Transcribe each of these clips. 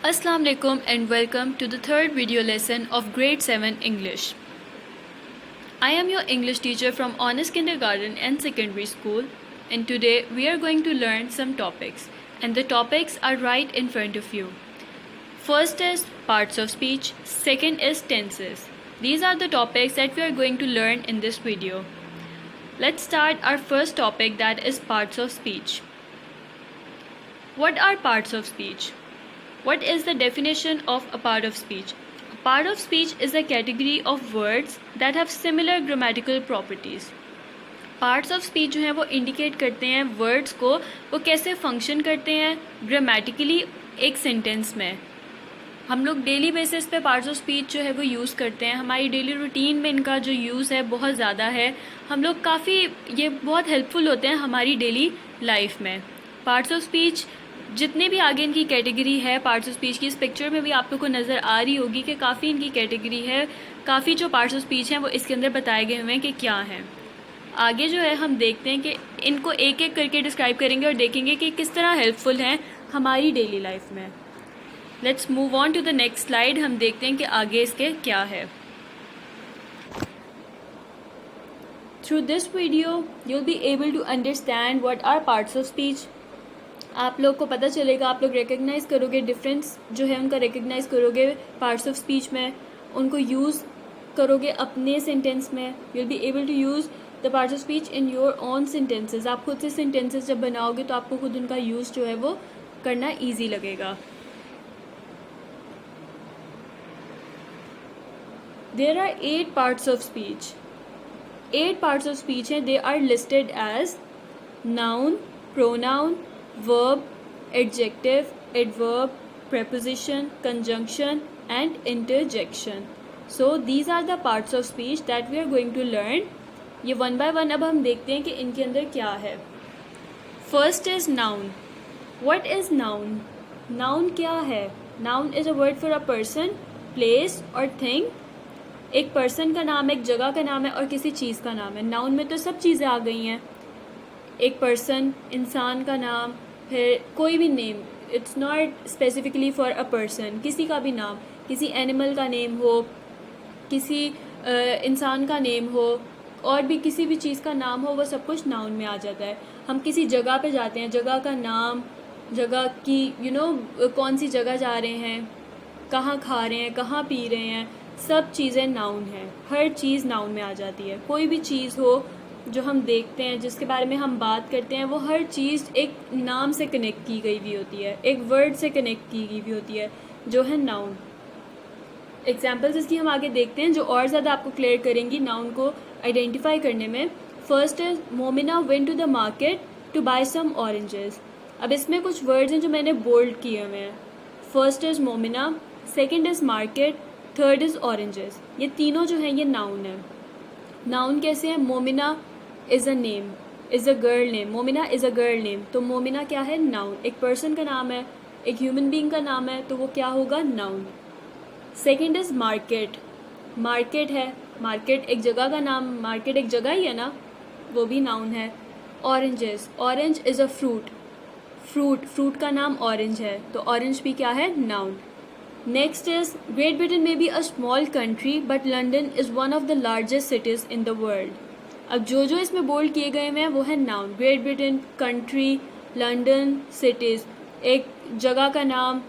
Assalamu alaikum and welcome to the third video lesson of grade 7 English. I am your English teacher from Honest Kindergarten and Secondary School, and today we are going to learn some topics, and the topics are right in front of you. First is parts of speech, second is tenses. These are the topics that we are going to learn in this video. Let's start our first topic, that is parts of speech. What are parts of speech? What is the definition of a part of speech? A part of speech is a category of words that have similar grammatical properties. Parts of speech जो हैं वो indicate करते हैं words को वो कैसे function करते हैं ग्रामेटिकली एक सेंटेंस में. हम लोग डेली बेसिस पे पार्ट्स ऑफ स्पीच जो है वो यूज़ करते हैं. हमारी डेली रूटीन में इनका जो यूज़ है बहुत ज़्यादा है. हम लोग काफ़ी ये बहुत हेल्पफुल होते हैं हमारी डेली लाइफ में. पार्ट्स ऑफ स्पीच जितने भी आगे इनकी कैटेगरी है पार्ट्स ऑफ स्पीच की, इस पिक्चर में भी आप लोग को नज़र आ रही होगी कि काफ़ी इनकी कैटेगरी है. काफ़ी जो पार्ट्स ऑफ स्पीच हैं वो इसके अंदर बताए गए हुए हैं कि क्या हैं. आगे जो है हम देखते हैं कि इनको एक एक करके डिस्क्राइब करेंगे और देखेंगे कि किस तरह हेल्पफुल हैं हमारी डेली लाइफ में. Let's move on to the next slide. हम देखते हैं कि आगे इसके क्या है. Through this video you will be able to understand what are parts of speech. आप लोग को पता चलेगा, आप लोग रिकग्नाइज़ करोगे, डिफरेंस जो है उनका रिकग्नाइज़ करोगे पार्ट्स ऑफ स्पीच में, उनको यूज़ करोगे अपने सेंटेंस में. You will be able to use the parts of speech in your own sentences. आप खुद से सेंटेंसेस जब बनाओगे तो आपको खुद उनका यूज़ जो है वो करना ईजी लगेगा. There are 8 parts of speech. 8 parts of speech हैं. They are listed as noun, pronoun, verb, adjective, adverb, preposition, conjunction and interjection. So these are the parts of speech that we are going to learn. ये one by one अब हम देखते हैं कि इनके अंदर क्या है. First is noun. What is noun? Noun क्या है? Noun is a word for a person, place or thing. एक पर्सन का नाम, एक जगह का नाम है और किसी चीज़ का नाम है. नाउन में तो सब चीज़ें आ गई हैं. एक पर्सन, इंसान का नाम, फिर कोई भी name. It's not specifically for a person. किसी का भी नाम, किसी एनिमल का नेम हो, किसी इंसान का नेम हो, और भी किसी भी चीज़ का नाम हो, वो सब कुछ नाउन में आ जाता है. हम किसी जगह पे जाते हैं, जगह का नाम, जगह की कौन सी जगह जा रहे हैं, कहाँ खा रहे हैं, कहाँ पी रहे हैं, सब चीज़ें नाउन हैं. हर चीज़ नाउन में आ जाती है. कोई भी चीज़ हो जो हम देखते हैं, जिसके बारे में हम बात करते हैं, वो हर चीज़ एक नाम से कनेक्ट की गई हुई होती है, एक वर्ड से कनेक्ट की गई हुई होती है जो है नाउन. एग्जाम्पल्स इसकी हम आगे देखते हैं जो और ज़्यादा आपको क्लियर करेंगी नाउन को आइडेंटिफाई करने में. First is Momina went to the market to buy some oranges. अब इसमें कुछ वर्ड्स हैं जो मैंने बोल्ड किए हुए हैं. First is Momina, second is market, third is oranges. ये तीनों जो हैं ये नाउन है. नाउन कैसे है? Momina is a name, is a girl name. Momina is a girl name, तो मोमिना क्या है? नाउन. एक पर्सन का नाम है, एक ह्यूमन बीइंग का नाम है, तो वो क्या होगा? Noun. Second is market. Market है, मार्केट एक जगह का नाम, मार्केट एक जगह ही है ना, वो भी नाउन है. Oranges, orange is a fruit. Fruit का नाम ऑरेंज है, तो ऑरेंज भी क्या है? Noun. Next is great Britain में be a small country but London is one of the largest cities in the world. अब जो इसमें बोल्ड किए गए हैं वो है noun. Great Britain, country, London, cities. एक जगह का नाम,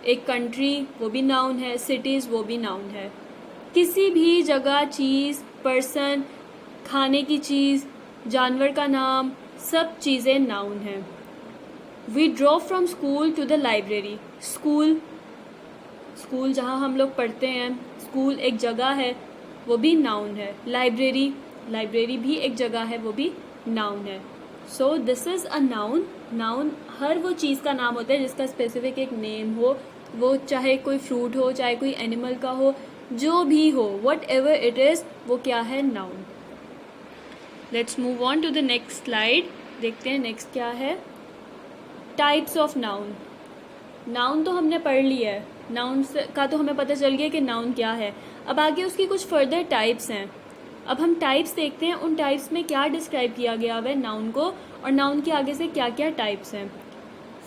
एक कंट्री, वो भी नाउन है. सिटीज़ वो भी नाउन है. किसी भी जगह, चीज़, पर्सन, खाने की चीज़, जानवर का नाम, सब चीज़ें नाउन हैं. We drop from school to the library. School जहाँ हम लोग पढ़ते हैं, स्कूल एक जगह है, वो भी नाउन है. लाइब्रेरी भी एक जगह है, वो भी नाउन है. So this is a noun. Noun हर वो चीज़ का नाम होता है जिसका स्पेसिफिक एक नेम हो, वो चाहे कोई फ्रूट हो, चाहे कोई एनिमल का हो, जो भी हो, वट एवर इट इज़, वो क्या है? Noun. Let's move on to the next slide. देखते हैं नेक्स्ट क्या है. Types of noun. नाउन तो हमने पढ़ लिया है, नाउन का तो हमें पता चल गया कि नाउन क्या है. अब आगे उसकी कुछ फर्दर टाइप्स हैं. अब हम टाइप्स देखते हैं, उन टाइप्स में क्या डिस्क्राइब किया गया है नाउन को, और नाउन के आगे से क्या क्या टाइप्स हैं.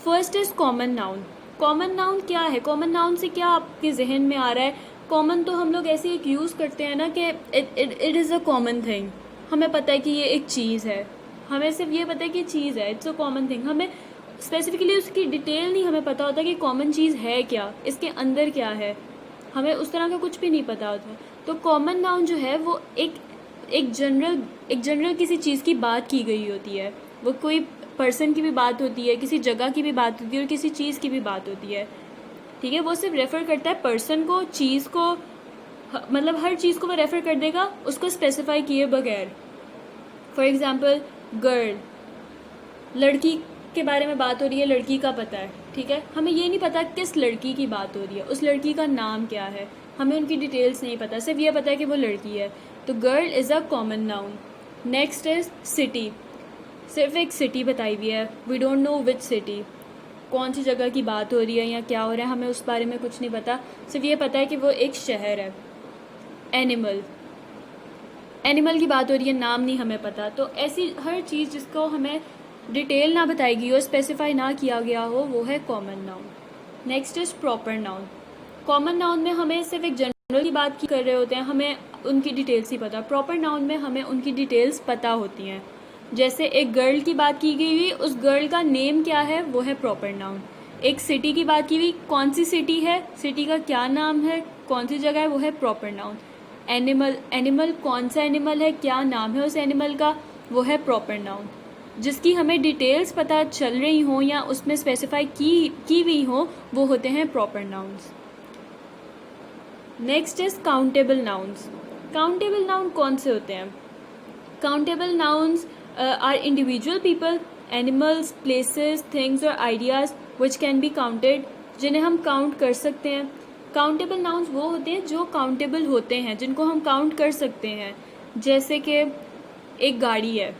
First is common noun. Common noun क्या है? कॉमन नाउन से क्या आपके जहन में आ रहा है? कॉमन तो हम लोग ऐसे एक यूज़ करते हैं ना कि it is a common thing. हमें पता है कि ये एक चीज़ है, हमें सिर्फ ये पता है कि चीज़ है, इट्स अ कॉमन थिंग। हमें स्पेसिफिकली उसकी डिटेल नहीं हमें पता होता कि कॉमन चीज़ है क्या, इसके अंदर क्या है, हमें उस तरह का कुछ भी नहीं पता होता। तो कॉमन नाउन जो है वो एक जनरल किसी चीज़ की बात की गई होती है। वो कोई पर्सन की भी बात होती है, किसी जगह की भी बात होती है और किसी चीज़ की भी बात होती है, ठीक है। वो सिर्फ रेफ़र करता है पर्सन को, चीज़ को, मतलब हर चीज़ को वो रेफ़र कर देगा उसको स्पेसिफाई किए बगैर। फॉर एग्ज़ाम्पल गर्ल, लड़की के बारे में बात हो रही है, लड़की का पता है, ठीक है। हमें ये नहीं पता किस लड़की की बात हो रही है, उस लड़की का नाम क्या है, हमें उनकी डिटेल्स नहीं पता, सिर्फ ये पता है कि वो लड़की है। तो girl is a common noun. Next is city. सिर्फ एक सिटी बताई हुई है, we don't know which city, कौन सी जगह की बात हो रही है या क्या हो रहा है, हमें उस बारे में कुछ नहीं पता, सिर्फ ये पता है कि वो एक शहर है। एनिमल, एनिमल की बात हो रही है, नाम नहीं हमें पता। तो ऐसी हर चीज़ जिसको हमें डिटेल ना बताई गई हो, स्पेसिफाई ना किया गया हो, वो है common noun. Next is proper noun. Common noun में हमें सिर्फ एक जनरल की बात की कर रहे होते हैं, हमें उनकी डिटेल्स ही पता। प्रॉपर नाउन में हमें उनकी डिटेल्स पता होती हैं। जैसे एक गर्ल की बात की गई हुई, उस गर्ल का नेम क्या है, वो है प्रॉपर नाउन। एक सिटी की बात की हुई, कौन सी सिटी है, सिटी का क्या नाम है, कौन सी जगह है, वो है प्रॉपर नाउन। एनिमल, एनिमल कौन सा एनिमल है, क्या नाम है उस एनिमल का, वो है प्रॉपर नाउन। जिसकी हमें डिटेल्स पता चल रही हों या उसमें स्पेसिफाई की हुई हों, वो होते हैं proper nouns. Next is countable nouns. Countable noun कौन से होते हैं? Countable nouns are individual people, animals, places, things और ideas which can be counted, जिन्हें हम काउंट कर सकते हैं। काउंटेबल नाउन्स वो होते हैं जो काउंटेबल होते हैं, जिनको हम काउंट कर सकते हैं। जैसे कि एक गाड़ी है,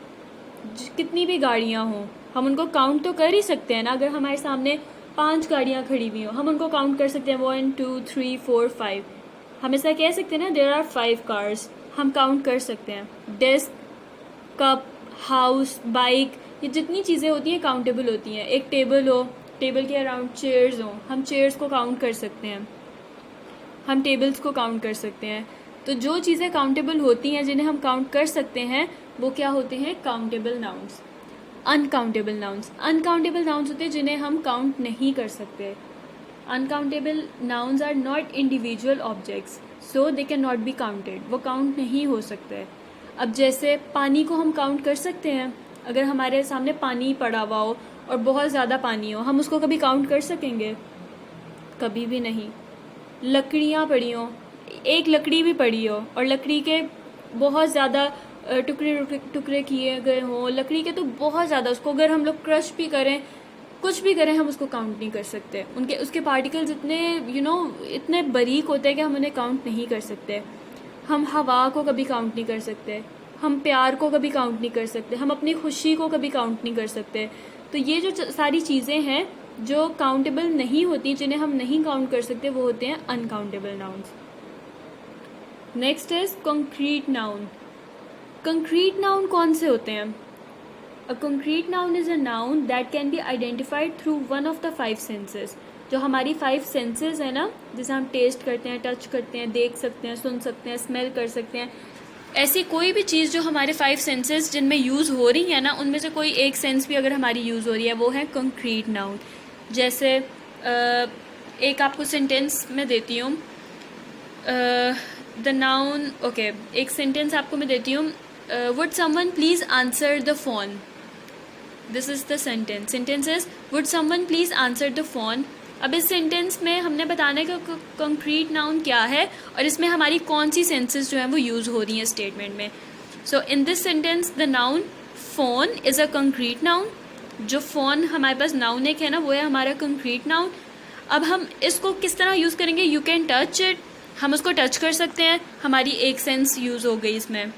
कितनी भी गाड़ियाँ हों, हम उनको काउंट तो कर ही सकते हैं ना। अगर हमारे सामने 5 गाड़ियाँ खड़ी हुई हों, हम उनको काउंट कर सकते हैं, 1 2 3 4 5। हम ऐसा कह सकते हैं ना, देयर आर 5 कार्स, हम काउंट कर सकते हैं। डेस्क, कप, हाउस, बाइक, ये जितनी चीज़ें होती हैं काउंटेबल होती हैं। एक टेबल हो, टेबल के अराउंड चेयर्स हों, हम चेयर्स को काउंट कर सकते हैं, हम टेबल्स को काउंट कर सकते हैं। तो जो चीज़ें काउंटेबल होती हैं, जिन्हें हम काउंट कर सकते हैं, वो क्या होते हैं? Countable nouns. Uncountable nouns, uncountable nouns होते हैं जिन्हें हम काउंट नहीं कर सकते। Uncountable nouns are not individual objects, so they can not be counted, वो काउंट नहीं हो सकते। अब जैसे पानी को हम काउंट कर सकते हैं, अगर हमारे सामने पानी पड़ा हुआ हो और बहुत ज़्यादा पानी हो, हम उसको कभी काउंट कर सकेंगे? कभी भी नहीं। लकड़ियाँ पड़ी हों, एक लकड़ी भी पड़ी हो और लकड़ी के बहुत ज़्यादा टुकड़े टुकड़े किए गए हों, लकड़ी के तो बहुत ज़्यादा, उसको अगर हम लोग क्रश भी करें, कुछ भी करें, हम उसको काउंट नहीं कर सकते। उसके पार्टिकल्स इतने इतने बारीक होते हैं कि हम उन्हें काउंट नहीं कर सकते। हम हवा को कभी काउंट नहीं कर सकते, हम प्यार को कभी काउंट नहीं कर सकते, हम अपनी खुशी को कभी काउंट नहीं कर सकते। तो ये जो सारी चीज़ें हैं जो काउंटेबल नहीं होती, जिन्हें हम नहीं काउंट कर सकते, वो होते हैं uncountable nouns. Next is concrete noun. Concrete noun कौन से होते हैं? अ concrete noun is a noun that can be identified through one of the 5 senses. जो हमारी 5 सेंसेस है ना, जैसे हम टेस्ट करते हैं, टच करते हैं, देख सकते हैं, सुन सकते हैं, स्मेल कर सकते हैं, ऐसी कोई भी चीज़ जो हमारे 5 सेंसेस जिनमें यूज़ हो रही है ना, उनमें से कोई एक सेंस भी अगर हमारी यूज़ हो रही है, वो है कंक्रीट नाउन। जैसे एक आपको सेंटेंस में देती हूँ, द नाउन, ओके, एक सेंटेंस आपको मैं देती हूँ, would someone please answer the phone. This is the sentence. Sentence is would someone please answer the phone. अब इस सेंटेंस में हमने बताना है कि कंक्रीट नाउन क्या है और इसमें हमारी कौन सी सेंसेस जो हैं वो यूज़ हो रही हैं स्टेटमेंट में। So in this sentence the noun phone is a concrete noun. जो फ़ोन हमारे पास नाउन एक है ना, वो है हमारा कंक्रीट नाउन। अब हम इसको किस तरह यूज़ करेंगे? यू कैन टच इट, हम उसको टच कर सकते हैं, हमारी एक सेंस यूज़ हो गई इसमें।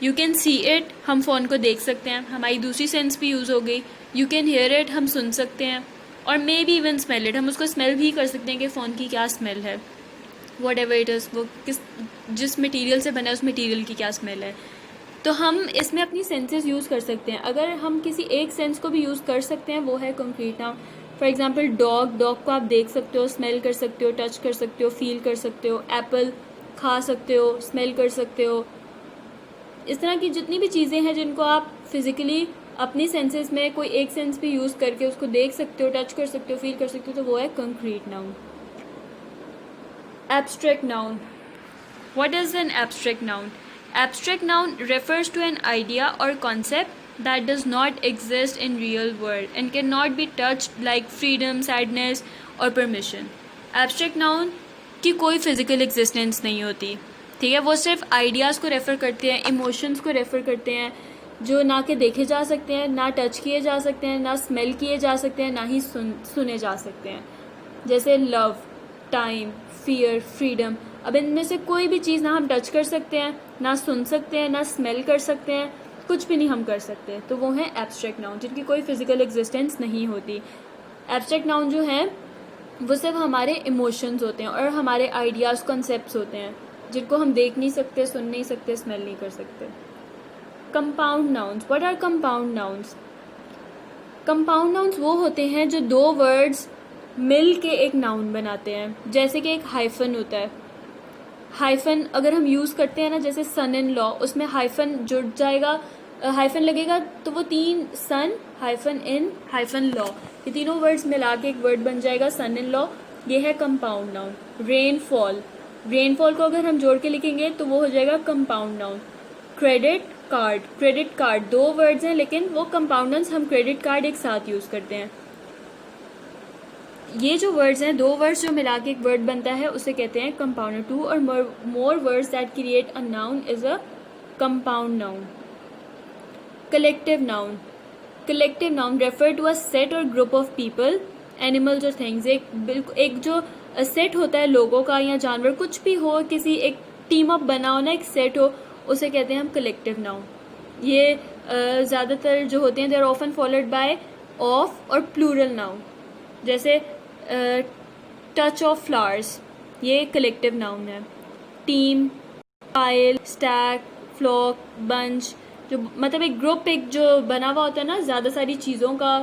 यू कैन सी इट, हम फ़ोन को देख सकते हैं, हमारी दूसरी सेंस भी यूज़ हो गई। यू कैन हेयर इट, हम सुन सकते हैं। और may be even smell it, हम उसको स्मेल भी कर सकते हैं कि फ़ोन की क्या स्मेल है, वट एवर इट इज़, वो जिस मटीरियल से बना है उस मटीरियल की क्या स्मेल है। तो हम इसमें अपनी सेंसेस यूज़ कर सकते हैं। अगर हम किसी एक सेंस को भी यूज़ कर सकते हैं, वो है concrete noun. For example dog, dog को आप देख सकते हो, स्मेल कर सकते हो, टच कर सकते हो, फील कर सकते हो. एप्पल खा सकते हो, स्मेल कर सकते हो. इस तरह की जितनी भी चीज़ें हैं जिनको आप फिजिकली अपनी सेंसेस में कोई एक सेंस भी यूज़ करके उसको देख सकते हो, टच कर सकते हो, फील कर सकते हो, तो वो है concrete noun. Abstract noun. What is an abstract noun? Abstract noun refers to an idea or concept that does not exist in real world and cannot be touched, like freedom, sadness or permission. Abstract noun की कोई physical existence नहीं होती, ठीक है. वो सिर्फ ideas को refer करते हैं, इमोशंस को रेफ़र करते हैं, जो ना के देखे जा सकते हैं, ना टच किए जा सकते हैं, ना स्मेल किए जा सकते हैं, ना ही सुने जा सकते हैं. जैसे लव, टाइम, फियर, फ्रीडम. अब इनमें से कोई भी चीज़ ना हम टच कर सकते हैं, ना सुन सकते हैं, ना स्मेल कर सकते हैं, कुछ भी नहीं हम कर सकते. तो वो हैं एब्स्ट्रैक्ट नाउन, जिनकी कोई फिजिकल एग्जिस्टेंस नहीं होती. एब्स्ट्रैक्ट नाउन जो हैं वो सिर्फ हमारे इमोशंस होते हैं और हमारे आइडियाज़, कॉन्सेप्ट्स होते हैं, जिनको हम देख नहीं सकते, सुन नहीं सकते, स्मेल नहीं कर सकते. Compound nouns. What are compound nouns? Compound nouns वो होते हैं जो दो वर्ड्स मिल के एक नाउन बनाते हैं. जैसे कि एक हाइफन होता है. हाइफन अगर हम यूज़ करते हैं ना, जैसे सन इन लॉ, उसमें हाइफन जुड़ जाएगा, हाइफन लगेगा, तो वो तीन, सन हाइफन इन हाइफन लॉ, ये तीनों वर्ड्स मिला के एक वर्ड बन जाएगा सन इन लॉ. ये है कंपाउंड नाउन. रेनफॉल. रेनफॉल को अगर हम जोड़ के लिखेंगे तो वो हो जाएगा compound noun. Credit card. Credit card दो वर्ड्स हैं लेकिन वो कंपाउंड नाउन्स, हम क्रेडिट कार्ड एक साथ यूज़ करते हैं. ये जो वर्ड्स हैं, दो वर्ड्स जो मिला के एक वर्ड बनता है, उसे कहते हैं कंपाउंडर. टू और more words that create a noun is a compound noun. Collective noun. Collective noun refer to a set और ग्रुप ऑफ पीपल, एनिमल्स और थिंग्स. एक जो सेट होता है लोगों का या जानवर, कुछ भी हो, किसी एक टीम अप बना हो ना, एक सेट हो, उसे कहते हैं हम कलेक्टिव नाउन. ये ज़्यादातर जो होते हैं they are often followed by of और प्लूरल नाउन. जैसे टच ऑफ फ्लावर्स, ये कलेक्टिव नाउन है. Team, pile, stack, flock, bunch, जो मतलब एक ग्रुप, एक जो बना हुआ होता है ना ज़्यादा सारी चीज़ों का,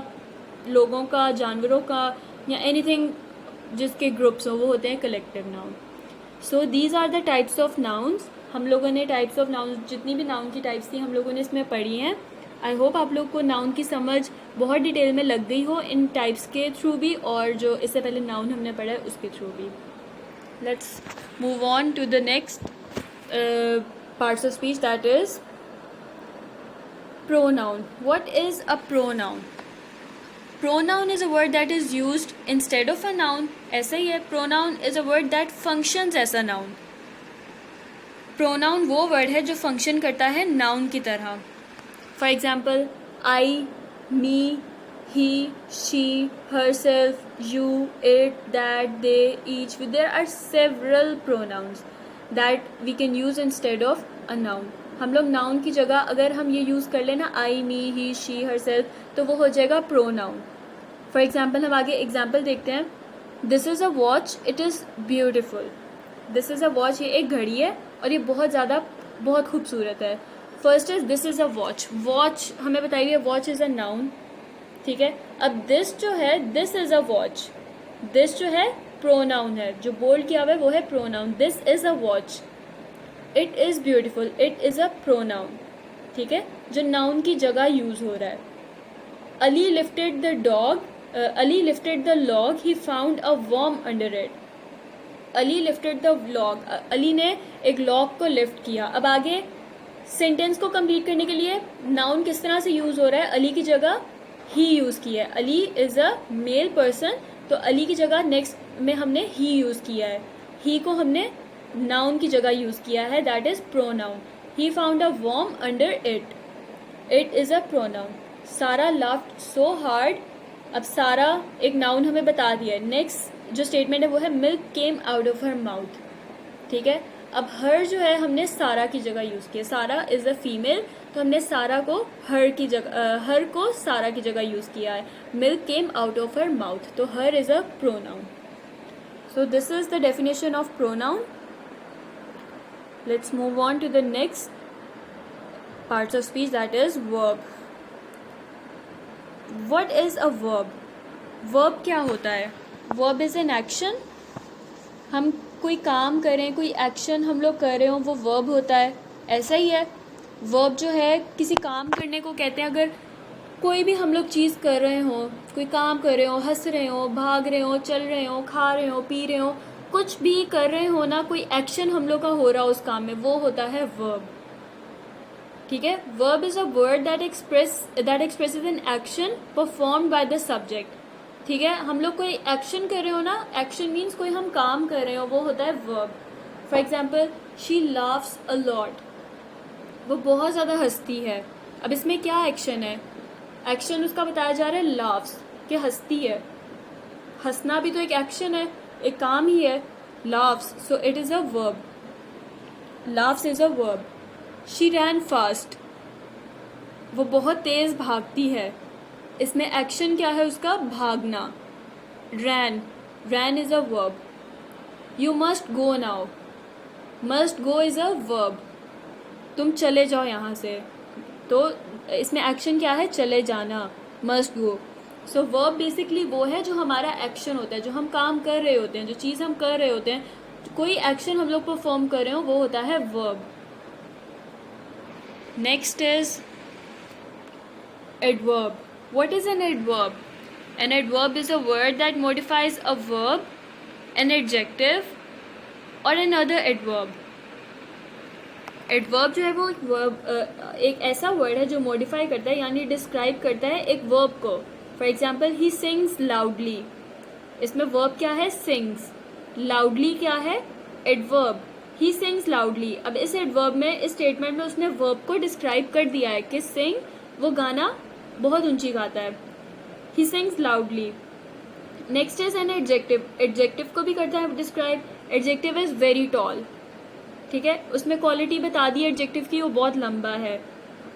लोगों का, जानवरों का, या एनीथिंग जिसके ग्रुप्स हो, वो होते हैं collective noun. So these are the types of nouns. हम लोगों ने टाइप्स ऑफ नाउन, जितनी भी नाउन की टाइप्स थी हम लोगों ने इसमें पढ़ी हैं. आई होप आप लोग को नाउन की समझ बहुत डिटेल में लग गई हो इन टाइप्स के थ्रू भी, और जो इससे पहले नाउन हमने पढ़ा है उसके थ्रू भी. Let's move on to the next parts of speech, that is pronoun. What is a pronoun? Pronoun is a word that is used instead of a noun. ऐसा ही है, pronoun is a word that functions as a noun. Pronoun वो word है जो function करता है noun की तरह. For example, I, me, he, she, herself, you, it, that, they, each. There are several pronouns that we can use instead of a noun. हम लोग noun की जगह अगर हम ये यूज़ कर लेना I, me, he, she, herself, तो वो हो जाएगा pronoun. For example, हम आगे example देखते हैं. This is a watch, it is beautiful. This is a watch, ये एक घड़ी है और ये बहुत खूबसूरत है. First is this is a watch. Watch हमें बताई हुई है, वॉच इज़ अ नाउन, ठीक है. अब दिस जो है, this is a watch, this जो है प्रोनाउन है, जो बोल्ड किया हुआ है वो है pronoun. This is a watch. It is beautiful, it is a pronoun, ठीक है, जो नाउन की जगह यूज़ हो रहा है. Ali lifted the dog, Ali lifted the log, he found a worm under it. Ali lifted the log, Ali ने एक लॉग को लिफ्ट किया. अब आगे सेंटेंस को कंप्लीट करने के लिए नाउन किस तरह से यूज़ हो रहा है? अली की जगह ही यूज़ किया है. Ali is a male person, तो अली की जगह नेक्स्ट में हमने ही यूज़ किया है. ही को हमने नाउन की जगह यूज़ किया है, that is pronoun. He found a worm under it, it is a pronoun. सारा लाफ्ड सो हार्ड. अब सारा एक नाउन हमें बता दिया है. नेक्स्ट जो स्टेटमेंट है वो है milk came out of her mouth, ठीक है. अब हर जो है हमने सारा की जगह यूज़ किया. सारा इज़ अ फीमेल, तो हमने सारा को हर की जगह, हर को सारा की जगह यूज़ किया है. Milk came out of her mouth, तो her is a pronoun. So this is the definition of pronoun. Let's move on to the next parts of speech, that is verb. What is a verb? Verb क्या होता है? Verb is an action. हम कोई काम करें, कोई action हम लोग कर रहे हो, वो वर्ब होता है। ऐसा ही है, वर्ब जो है किसी काम करने को कहते हैं। अगर कोई भी हम लोग चीज़ कर रहे हो, कोई काम कर रहे हो, हंस रहे हो, भाग रहे हो, चल रहे हो, खा रहे हो, पी रहे हो, कुछ भी कर रहे हो ना, कोई एक्शन हम लोग का हो रहा हो उस काम में, वो होता है वर्ब। ठीक है, verb is a word that expresses an action performed by the subject. ठीक है, हम लोग कोई एक्शन कर रहे हो ना, एक्शन मीन्स कोई हम काम कर रहे हो, वो होता है verb. For example, she laughs a lot, वो बहुत ज़्यादा हंसती है। अब इसमें क्या एक्शन है? एक्शन उसका बताया जा रहा है लाफ्स, कि हंसती है। हंसना भी तो एक एक्शन है, एक काम ही है, laughs, so it is a verb. Laughs is a verb. She rain fast, वो बहुत तेज़ भागती है। इसमें एक्शन क्या है उसका? भागना। Ran, ran is a verb. You must go now, must go is a verb. तुम चले जाओ यहाँ से, तो इसमें एक्शन क्या है? चले जाना, मस्ट गो। सो वर्ब बेसिकली वो है जो हमारा एक्शन होता है, जो हम काम कर रहे होते हैं, जो चीज़ हम कर रहे होते हैं, कोई एक्शन हम लोग परफॉर्म कर रहे हो, वो होता है verb. Next is adverb. What is an adverb? An adverb is a word that modifies a verb, an adjective or another adverb. Adverb जो है वो एक ऐसा वर्ड है जो मॉडिफाई करता है, यानी डिस्क्राइब करता है एक वर्ब को। For example, he sings loudly, इसमें वर्ब क्या है? सिंग्स। लाउडली क्या है? एडवर्ब। He sings loudly. अब इस एडवर्ब में, इस स्टेटमेंट में उसने वर्ब को डिस्क्राइब कर दिया है कि सिंग, वो गाना बहुत ऊंची गाता है। He sings loudly. Next is an adjective. Adjective को भी करता है describe. Adjective is very tall. ठीक है, उसमें क्वालिटी बता दी एडजेक्टिव की, वो बहुत लंबा है।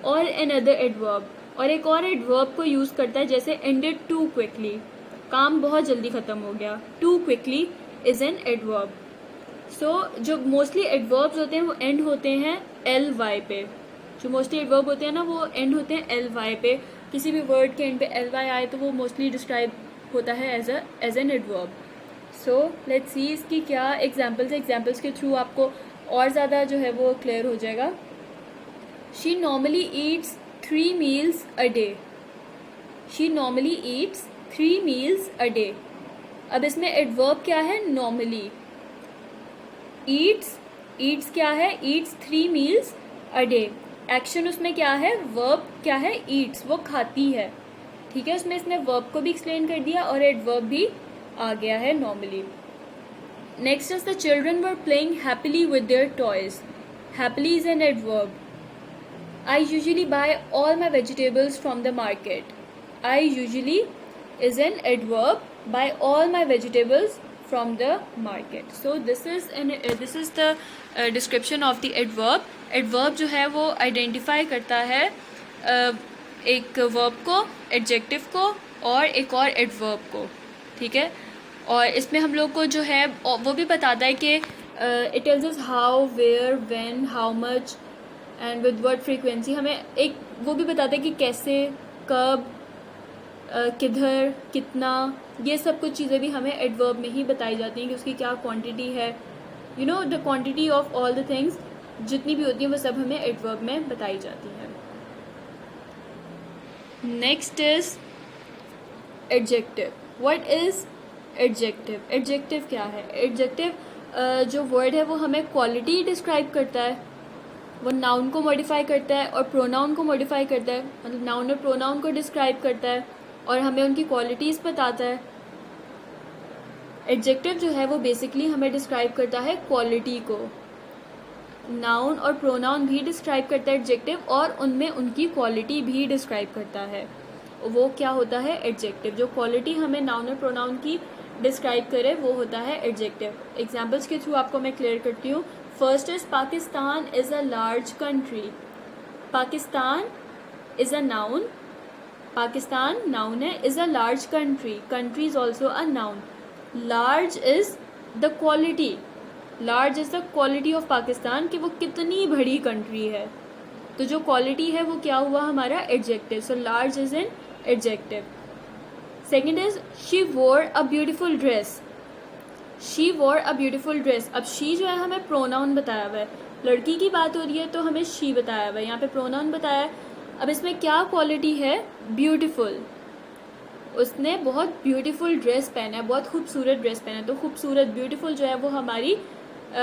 और अनदर एडवर्ब, और एक और एडवर्ब को यूज करता है, जैसे एंडेड टू क्विकली, काम बहुत जल्दी खत्म हो गया। Too quickly is an adverb. So जो मोस्टली एडवर्ब्स होते हैं वो एंड होते हैं एल वाई पे। जो मोस्टली एडवर्ब होते हैं ना, वो एंड होते हैं एल वाई पे। किसी भी वर्ड के एंड पे एल वाई आए तो वो मोस्टली डिस्क्राइब होता है as an adverb. So let's see इसकी क्या एग्जाम्पल्स है। एग्जाम्पल्स के थ्रू आपको और ज़्यादा जो है वो क्लियर हो जाएगा। She normally Yeats 3 meals a day. She normally Yeats 3 meals a day. अब इसमें एडवर्ब क्या है? नॉर्मली। ईट्स क्या है? Yeats 3 meals a day. Action उसमें क्या है? वर्ब क्या है? ईट्स, वो खाती है। ठीक है, उसमें इसने वर्ब को भी एक्सप्लेन कर दिया और एडवर्ब भी आ गया है normally. Next is the children were playing happily with their toys. Happily is an adverb. I usually buy all my vegetables from the market. I usually is an adverb. Buy all my vegetables from the market. So this is the description of the adverb. Adverb जो है वो identify करता है एक verb को, adjective को और एक और adverb को। ठीक है, और इसमें हम लोग को जो है वो भी बताता है कि it tells us how, where, when, how much and with word frequency. हमें एक वो भी बताता है कि कैसे, कब, किधर, कितना, ये सब कुछ चीज़ें भी हमें एडवर्ब में ही बताई जाती हैं कि उसकी क्या क्वांटिटी है। You know the quantity of all the things जितनी भी होती हैं वो सब हमें एडवर्ब में बताई जाती हैं। Next is adjective. What is adjective? Adjective क्या है? एडजेक्टिव जो वर्ड है वो हमें क्वालिटी डिस्क्राइब करता है, वो नाउन को मॉडिफाई करता है और प्रोनाउन को मॉडिफाई करता है, मतलब नाउन और प्रोनाउन को डिस्क्राइब करता है और हमें उनकी क्वालिटीज़ बताता है। एडजेक्टिव जो है वो बेसिकली हमें डिस्क्राइब करता है क्वालिटी को। नाउन और प्रोनाउन भी डिस्क्राइब करता है एडजेक्टिव, और उनमें उनकी क्वालिटी भी डिस्क्राइब करता है। वो क्या होता है? एडजेक्टिव। जो क्वालिटी हमें नाउन और प्रोनाउन की डिस्क्राइब करे वो होता है एडजेक्टिव। एग्जाम्पल्स के थ्रू आपको मैं क्लियर करती हूँ। First is Pakistan is a large country. Pakistan is a noun, Pakistan noun है, is a large country, country is also a noun. Large is the quality, large is the quality of Pakistan, कि वो कितनी बड़ी कंट्री है। तो जो क्वालिटी है वो क्या हुआ? हमारा adjective. So large is an adjective. Second is she वोर अ ब्यूटिफुल ड्रेस, शी वोर अ ब्यूटिफुल ड्रेस। अब शी जो है हमें प्रोनाउन बताया हुआ है, लड़की की बात हो रही है तो हमें शी बताया हुआ है, यहाँ पे प्रोनाउन बताया है। अब इसमें क्या क्वालिटी है, ब्यूटिफुल, उसने बहुत ब्यूटीफुल ड्रेस पहना है, बहुत खूबसूरत ड्रेस पहना है, तो खूबसूरत ब्यूटीफुल जो है वो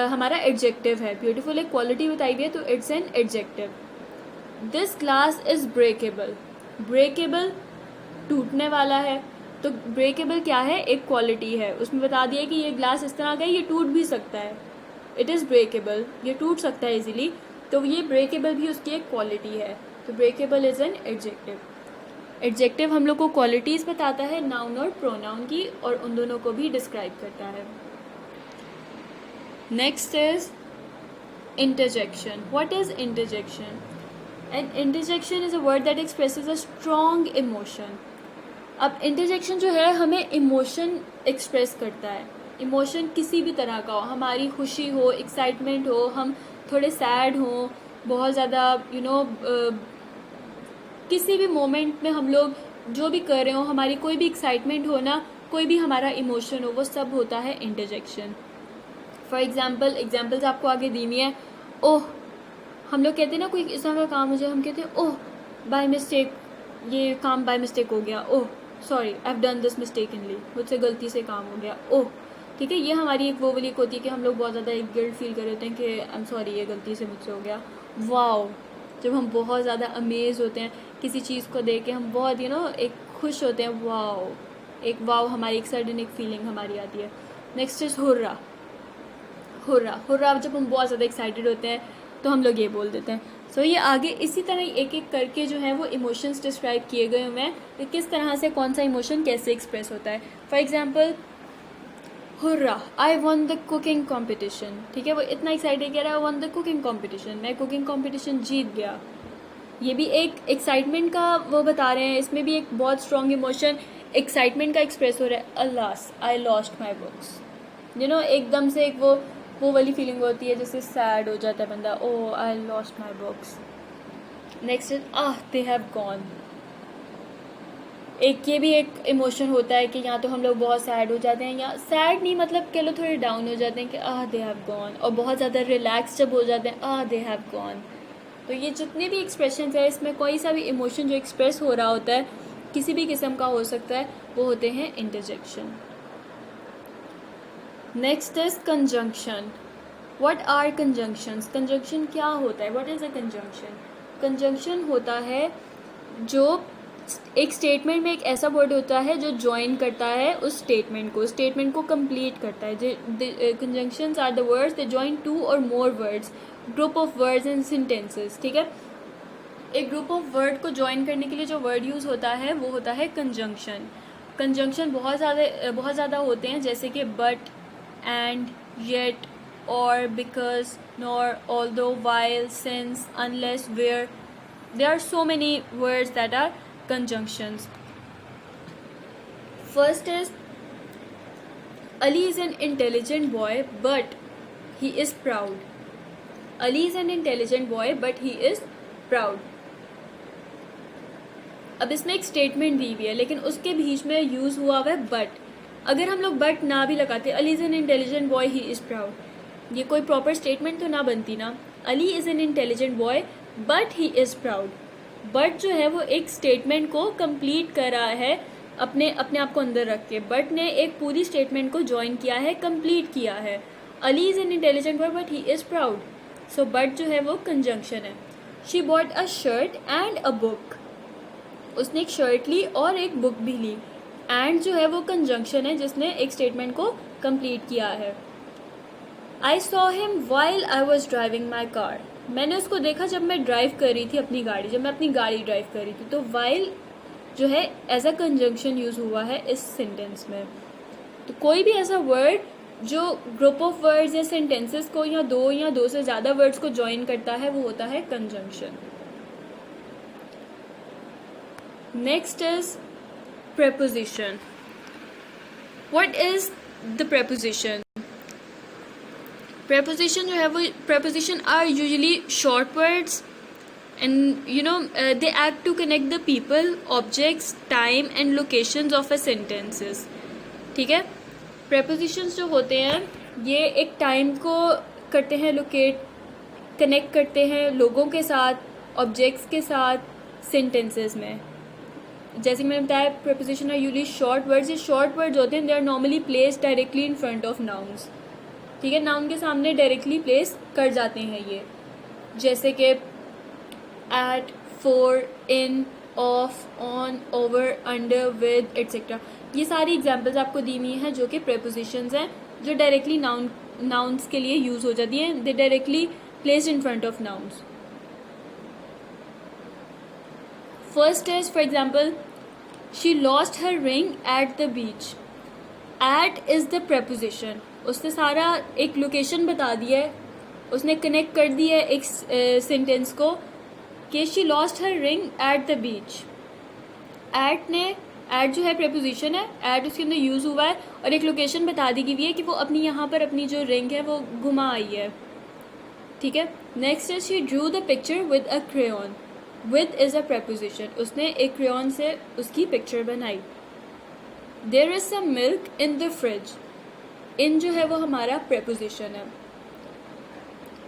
हमारा एडजेक्टिव है। ब्यूटीफुल एक क्वालिटी बताई हुई है तो it's an adjective. This glass is breakable, breakable टूटने वाला है, तो ब्रेकेबल क्या है, एक क्वालिटी है, उसमें बता दिया कि ये ग्लास इस तरह का है, ये टूट भी सकता है, इट इज़ ब्रेकेबल, ये टूट सकता है इजीली, तो ये ब्रेकेबल भी उसकी एक क्वालिटी है, तो breakable is an adjective. Adjective हम लोग को क्वालिटीज़ बताता है नाउन और प्रोनाउन की, और उन दोनों को भी डिस्क्राइब करता है। Next is interjection. What is interjection? An interjection is a word that expresses a strong emotion. अब इंटरजेक्शन जो है हमें इमोशन एक्सप्रेस करता है, इमोशन किसी भी तरह का हो, हमारी खुशी हो, एक्साइटमेंट हो, हम थोड़े सैड हो, बहुत ज़्यादा किसी भी मोमेंट में हम लोग जो भी कर रहे हो, हमारी कोई भी एक्साइटमेंट हो ना, कोई भी हमारा इमोशन हो, वो सब होता है इंटरजेक्शन। फॉर एग्जाम्पल्स आपको आगे दीनी है। ओह, हम लोग कहते हैं ना कोई इस तरह का काम हो जाए, हम कहते हैं ओह बाय मिस्टेक, ये काम बाय मिस्टेक हो गया, oh sorry I have done this mistakenly, मुझसे गलती से काम हो गया, ओह। ठीक है, ये हमारी एक वो वाली एक होती है कि हम लोग बहुत ज़्यादा एक गिल्ट फील कर रहे होते हैं कि आई एम सॉरी, ये गलती से मुझसे हो गया। वाओ, जब हम बहुत ज़्यादा अमेज होते हैं किसी चीज़ को देख के, हम बहुत एक खुश होते हैं, वाओ, एक वाओ हमारी एक सडन एक फीलिंग हमारी आती है। Next is hurrah, hurrah, hurrah जब हम बहुत ज़्यादा एक्साइटेड होते हैं तो हम लोग ये बोल देते हैं। सो ये आगे इसी तरह एक एक करके जो है वो इमोशंस डिस्क्राइब किए गए हुए हैं कि किस तरह से कौन सा इमोशन कैसे एक्सप्रेस होता है। For example, hurrah, I one the cooking competition. ठीक है, वो इतना एक्साइटेड कह रहा है, I one the cooking competition, मैं कुकिंग कॉम्पिटिशन जीत गया। ये भी एक एक्साइटमेंट का वो बता रहे हैं, इसमें भी एक बहुत स्ट्रॉन्ग इमोशन एक्साइटमेंट का एक्सप्रेस हो रहा है। अल्लास, आई लॉस्ट माई बुक्स, एकदम से एक वो वाली फीलिंग होती है जैसे सैड हो जाता है बंदा, oh I lost my books. Next is ah they have gone. एक ये भी एक इमोशन होता है कि यहाँ तो हम लोग बहुत सैड हो जाते हैं, या सैड नहीं मतलब कह लो थोड़े डाउन हो जाते हैं कि आह दे हैव गॉन, और बहुत ज़्यादा रिलैक्स जब हो जाते हैं, आह दे हैव गॉन। तो ये जितने भी एक्सप्रेशन है, इसमें कोई सा भी इमोशन जो एक्सप्रेस हो रहा होता है, किसी भी किस्म का हो सकता है, वो होते हैं interjection. Next is conjunction. What are conjunctions? Conjunction क्या होता है? What is a conjunction? Conjunction होता है जो एक स्टेटमेंट में एक ऐसा वर्ड होता है जो ज्वाइन करता है उस स्टेटमेंट को कंप्लीट करता है। Conjunctions are the words that join two और more words, group of words and sentences. ठीक है, एक ग्रुप ऑफ वर्ड को ज्वाइन करने के लिए जो वर्ड यूज़ होता है वो होता है कंजंक्शन। कंजंक्शन बहुत ज़्यादा होते हैं, जैसे कि बट, एंड, येट, और, because, nor, although, while, since, unless, where. There are so many words that are conjunctions. First is Ali is an intelligent boy but he is proud. Ali is an intelligent boy but he is proud. अब इसमें एक statement दी हुई है लेकिन उसके बीच में use हुआ हुआ है बट। अगर हम लोग बट ना भी लगाते, Ali is an intelligent boy he is proud, ये कोई प्रॉपर स्टेटमेंट तो ना बनती ना। Ali is an intelligent boy but he is proud, but जो है वो एक स्टेटमेंट को कंप्लीट कर रहा है अपने आप को अंदर रख के। बट ने एक पूरी स्टेटमेंट को ज्वाइन किया है, कंप्लीट किया है। Ali is an intelligent boy but he is proud, so but जो है वो कंजंक्शन है। She bought a shirt and a book, उसने एक शर्ट ली और एक बुक भी ली। एंड जो है वो कंजंक्शन है जिसने एक स्टेटमेंट को कंप्लीट किया है। I saw him while I was driving my car, मैंने उसको देखा जब मैं ड्राइव कर रही थी अपनी गाड़ी, जब मैं अपनी गाड़ी ड्राइव कर रही थी। तो वाइल जो है एज अ कंजंक्शन यूज हुआ है इस सेंटेंस में। तो कोई भी ऐसा वर्ड जो ग्रुप ऑफ वर्ड्स या सेंटेंसेस को या दो से ज़्यादा वर्ड्स को ज्वाइन करता है वो होता है conjunction. Next is preposition. What is the preposition? Preposition जो है वो preposition are usually short words and they act to connect the people, objects, time and locations of a sentences. ठीक है. prepositions जो होते हैं ये एक टाइम को करते हैं लोकेट, कनेक्ट करते हैं लोगों के साथ, ऑब्जेक्ट्स के साथ, सेंटेंसेस में. जैसे कि मैंने बताया preposition are usually short words. ये शॉर्ट वर्ड्स होते हैं, they are normally placed directly in front of nouns. ठीक है, नाउन के सामने डायरेक्टली प्लेस कर जाते हैं ये, जैसे कि at, for, in, of, on, over, under, with etcetera. ये सारी एग्जांपल्स आपको दी हुई हैं जो कि प्रेपोजिशंस हैं जो डायरेक्टली नाउन्स के लिए यूज हो जाती हैं. They directly placed in front of nouns. First is for example she lost her ring at the beach. At is the preposition. उसने सारा एक लोकेशन बता दिया है, उसने कनेक्ट कर दिया है एक सेंटेंस को कि she lost her ring at the beach. At जो है प्रेपोजिशन है, एट उसके अंदर यूज़ हुआ है और एक लोकेशन बता दी गई है कि वो अपनी यहाँ पर अपनी जो रिंग है वो घुमा आई है. ठीक है. Next is she drew the picture with a crayon. With is a preposition. उसने एक क्रेयॉन से उसकी पिक्चर बनाई. There is some milk in the fridge. In जो है वो हमारा प्रेपोजिशन है.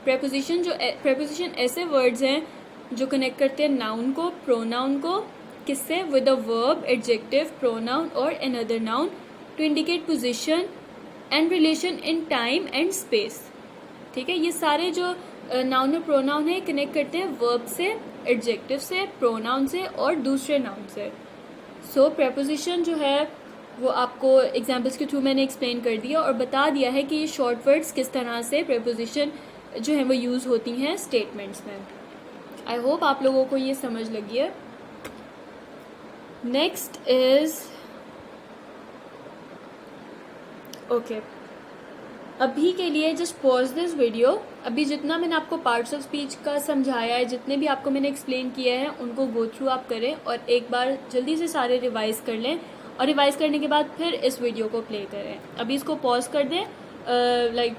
प्रेपोजिशन ऐसे वर्ड्स हैं जो कनेक्ट करते हैं नाउन को, प्रोनाउन को, किससे? With a verb, adjective, pronoun और another noun to indicate position and relation in time and space. ठीक है. ये सारे जो नाउन और प्रोनाउन है कनेक्ट करते हैं वर्ब से, एडजेक्टिव से, प्रोनाउन से और दूसरे नाउन से. सो प्रेपोजिशन जो है वो आपको एग्जाम्पल्स के थ्रू मैंने एक्सप्लेन कर दिया और बता दिया है कि ये शॉर्ट वर्ड्स किस तरह से प्रेपोजिशन जो है वो यूज़ होती हैं स्टेटमेंट्स में. आई होप आप लोगों को ये समझ लगी है. नेक्स्ट इज ओके, अभी के लिए जस्ट पॉज दिस वीडियो. अभी जितना मैंने आपको पार्ट्स ऑफ स्पीच का समझाया है, जितने भी आपको मैंने एक्सप्लेन किया है उनको गो थ्रू आप करें और एक बार जल्दी से सारे रिवाइज कर लें और रिवाइज करने के बाद फिर इस वीडियो को प्ले करें. अभी इसको पॉज कर दें, लाइक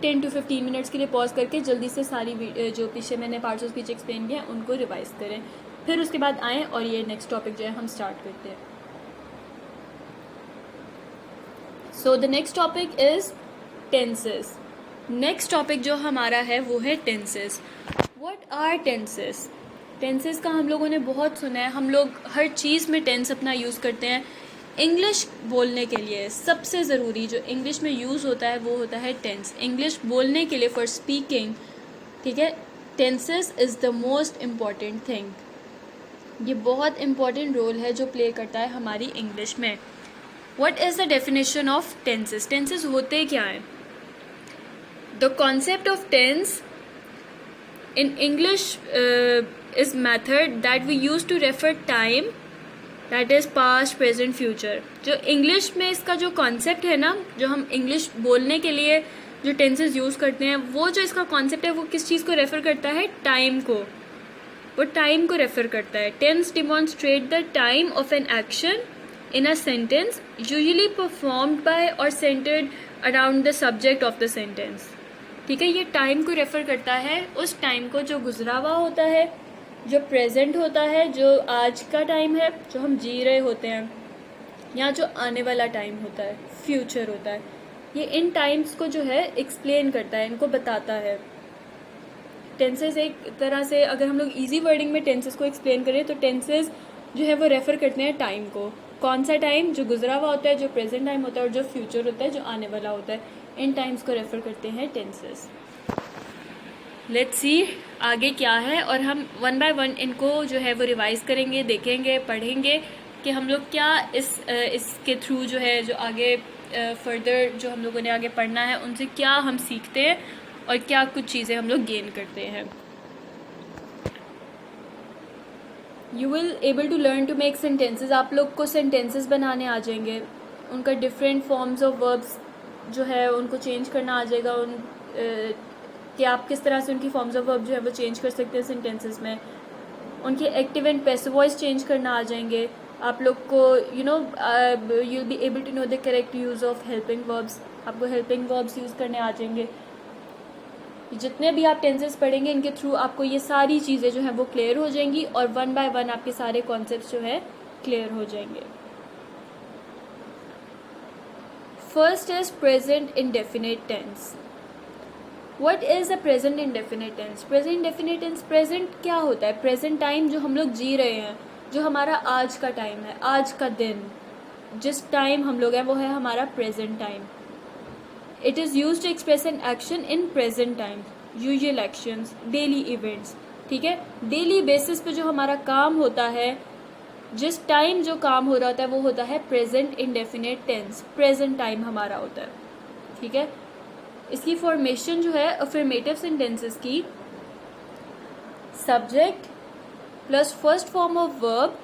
10 to 15 मिनट्स के लिए पॉज करके जल्दी से सारी जो पीछे मैंने पार्ट्स ऑफ स्पीच एक्सप्लेन किया उनको रिवाइज करें. फिर उसके बाद आएँ और ये नेक्स्ट टॉपिक जो है हम स्टार्ट करते हैं. So the next topic is tenses. Next topic जो हमारा है वो है tenses. What are tenses? Tenses का हम लोगों ने बहुत सुना है. हम लोग हर चीज़ में टेंस अपना यूज़ करते हैं. इंग्लिश बोलने के लिए सबसे ज़रूरी जो इंग्लिश में यूज़ होता है वो होता है टेंस. इंग्लिश बोलने के लिए फॉर स्पीकिंग, ठीक है, tenses is the most important thing. ये बहुत इम्पॉर्टेंट रोल है जो प्ले करता है हमारी इंग्लिश में. What is the definition of tenses? Tenses होते क्या हैं? The concept of tense in English is method that we use to refer time, that is past, present, future. जो इंग्लिश में इसका जो कॉन्सेप्ट है ना, जो हम इंग्लिश बोलने के लिए जो टेंसेस यूज़ करते हैं, वो जो इसका कॉन्सेप्ट है वो किस चीज़ को रेफ़र करता है? टाइम को. वो टाइम को रेफ़र करता है. Tense demonstrate the time of an action in a sentence usually performed by or centered around the subject of the sentence. ठीक है. ये टाइम को रेफ़र करता है उस टाइम को जो गुजरा हुआ होता है, जो प्रेजेंट होता है, जो आज का टाइम है जो हम जी रहे होते हैं, या जो आने वाला टाइम होता है, फ्यूचर होता है. ये इन टाइम्स को जो है एक्सप्लेन करता है, इनको बताता है. टेंसेस एक तरह से अगर हम लोग इजी वर्डिंग में टेंसेस को एक्सप्लेन करें तो टेंसेस जो है वो रेफ़र करते हैं टाइम को. कौन सा टाइम? जो गुजरा हुआ होता है, जो प्रेजेंट टाइम होता है और जो फ्यूचर होता है, जो आने वाला होता है. इन टाइम्स को रेफ़र करते हैं टेंसेस. लेट्स सी आगे क्या है और हम वन बाय वन इनको जो है वो रिवाइज करेंगे, देखेंगे, पढ़ेंगे कि हम लोग क्या इसके थ्रू जो है जो आगे फर्दर जो हम लोगों ने आगे पढ़ना है उनसे क्या हम सीखते हैं और क्या कुछ चीज़ें हम लोग गेन करते हैं. You will able to learn to make sentences. आप लोग को सेंटेंसेस बनाने आ जाएंगे, उनका डिफरेंट फॉर्म्स ऑफ वर्ब्स जो है उनको चेंज करना आ जाएगा. कि आप किस तरह से उनकी फॉर्म्स ऑफ वर्ब जो है वो चेंज कर सकते हैं सेंटेंसेस में. उनके active and passive voice change करना आ जाएंगे. आप लोग को you will be able to know the correct use of helping verbs. आपको हेल्पिंग वर्ब्स यूज़ करने आ जाएंगे. जितने भी आप टेंसेस पढ़ेंगे इनके थ्रू आपको ये सारी चीज़ें जो हैं वो क्लियर हो जाएंगी और वन बाय वन आपके सारे कॉन्सेप्ट्स जो है क्लियर हो जाएंगे. First is present indefinite tense. What is a present indefinite tense? Present indefinite tense, present क्या होता है? प्रेजेंट टाइम जो हम लोग जी रहे हैं, जो हमारा आज का टाइम है, आज का दिन, जिस टाइम हम लोग हैं वो है हमारा present time. It is use to express an action in present time, usual actions, daily events. ठीक है, डेली बेसिस पे जो हमारा काम होता है, जिस टाइम जो काम हो रहा होता है वो होता है present indefinite tense. Present time हमारा होता है. ठीक है, इसकी फॉर्मेशन जो है अफर्मेटिव सेंटेंसेस की, subject plus first form of verb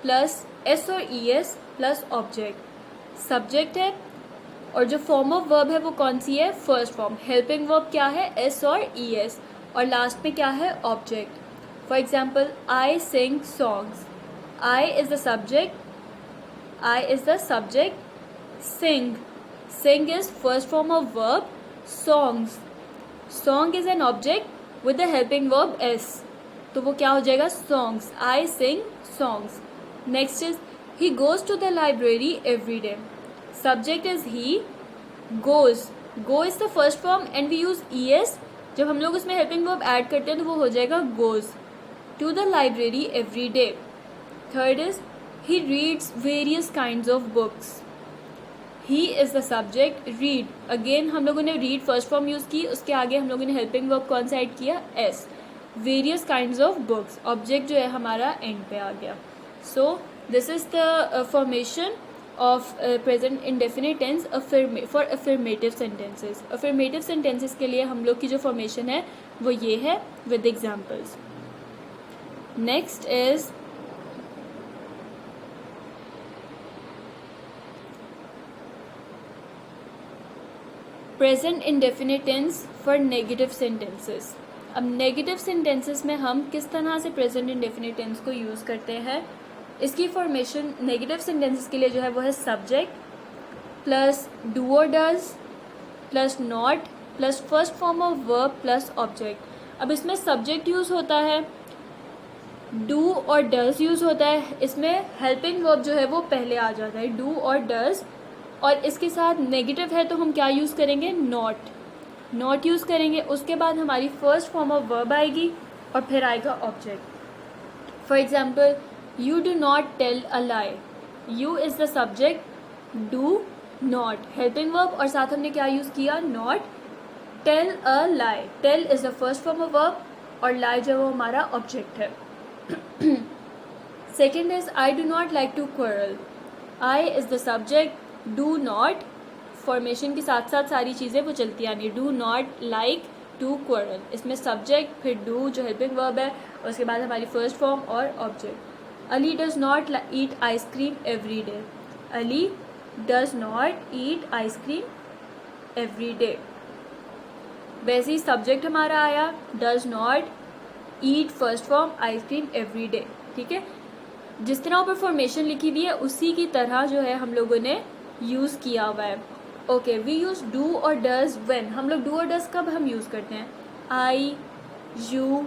plus S और E S plus object. Subject है और जो फॉर्म ऑफ वर्ब है वो कौन सी है? First form. हेल्पिंग वर्ब क्या है? एस और ई एस. और लास्ट में क्या है? Object. For example, I sing songs. I is the subject, I is the subject. Sing, sing is first form of verb. Songs, song is an object with the helping verb S, तो वो क्या हो जाएगा? Songs. I sing songs. Next is he goes to the library every day. Subject is he, goes, go is the first form and we use E S. जब हम लोग उसमें helping verb add करते हैं तो वो हो जाएगा goes to the library every day. Third is he reads various kinds of books. He is the subject. Read, again हम लोगों ने रीड फर्स्ट फॉर्म यूज की, उसके आगे हम लोगों ने हेल्पिंग वर्ब कौन सा ऐड किया? S. Various kinds of books, object जो है हमारा एंड पे आ गया. सो this is the formation of present indefinite tense for affirmative sentences. affirmative sentences के लिए हम लोग की जो formation है वो ये है with examples. next is present indefinite tense for negative sentences. अब negative sentences में हम किस तरह से present indefinite tense को use करते हैं? इसकी फॉर्मेशन नेगेटिव सेंटेंसेस के लिए जो है वो है सब्जेक्ट प्लस डू और does plus not plus first form of verb plus object. अब इसमें सब्जेक्ट यूज़ होता है, डू और डज यूज़ होता है, इसमें हेल्पिंग वर्ब जो है वो पहले आ जाता है, डू और डज. और इसके साथ नेगेटिव है तो हम क्या यूज़ करेंगे? नॉट, नॉट यूज़ करेंगे. उसके बाद हमारी फर्स्ट फॉर्म ऑफ वर्ब आएगी और फिर आएगा object. For example, you do not tell a lie. You is the subject, do not helping verb और साथ हमने क्या यूज़ किया? not. tell a lie, tell is the first form of verb और lie जो वो हमारा ऑब्जेक्ट है. second is I do not like to quarrel. I is the subject, do not formation के साथ साथ सारी चीज़ें वो चलती आनी. do not like to quarrel, इसमें सब्जेक्ट फिर do जो हेल्पिंग वर्ब है और उसके बाद हमारी फर्स्ट फॉर्म और object. Ali does not eat ice cream every day. Ali does not eat ice cream every day. वैसे ही सब्जेक्ट हमारा आया does not eat first form ice cream every day. ठीक है, जिस तरह ऊपर फॉर्मेशन लिखी हुई है उसी की तरह जो है हम लोगों ने यूज़ किया हुआ है. ओके, वी यूज़ डू और डज व्हेन. हम लोग डू और डज कब हम यूज़ करते हैं? आई, यू,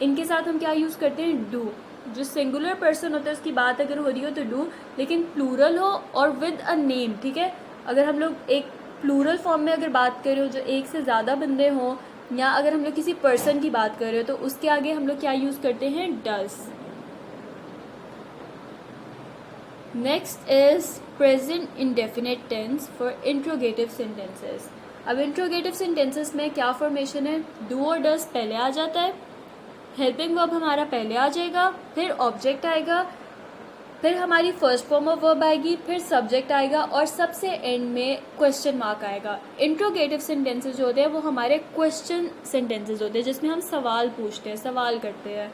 इनके साथ हम क्या यूज़ करते हैं? डू. जो सिंगुलर पर्सन होता है उसकी बात अगर हो रही हो तो डू, लेकिन प्लूरल हो और विद अ नेम. ठीक है, अगर हम लोग एक प्लूरल फॉर्म में अगर बात कर रहे हो, जो एक से ज़्यादा बंदे हों, या अगर हम लोग किसी पर्सन की बात कर रहे हो तो उसके आगे हम लोग क्या यूज़ करते हैं? Does. Next is present indefinite tense for interrogative sentences. अब इंट्रोगेटिव सेंटेंसेस में क्या फॉर्मेशन है? डू और डज पहले आ जाता है, हेल्पिंग वर्ब हमारा पहले आ जाएगा, फिर ऑब्जेक्ट आएगा, फिर हमारी फर्स्ट फॉर्म ऑफ वर्ब आएगी, फिर सब्जेक्ट आएगा और सबसे एंड में क्वेश्चन मार्क आएगा. इंट्रोगेटिव सेंटेंसेस जो होते हैं वो हमारे क्वेश्चन सेंटेंसेस होते हैं, जिसमें हम सवाल पूछते हैं, सवाल करते हैं,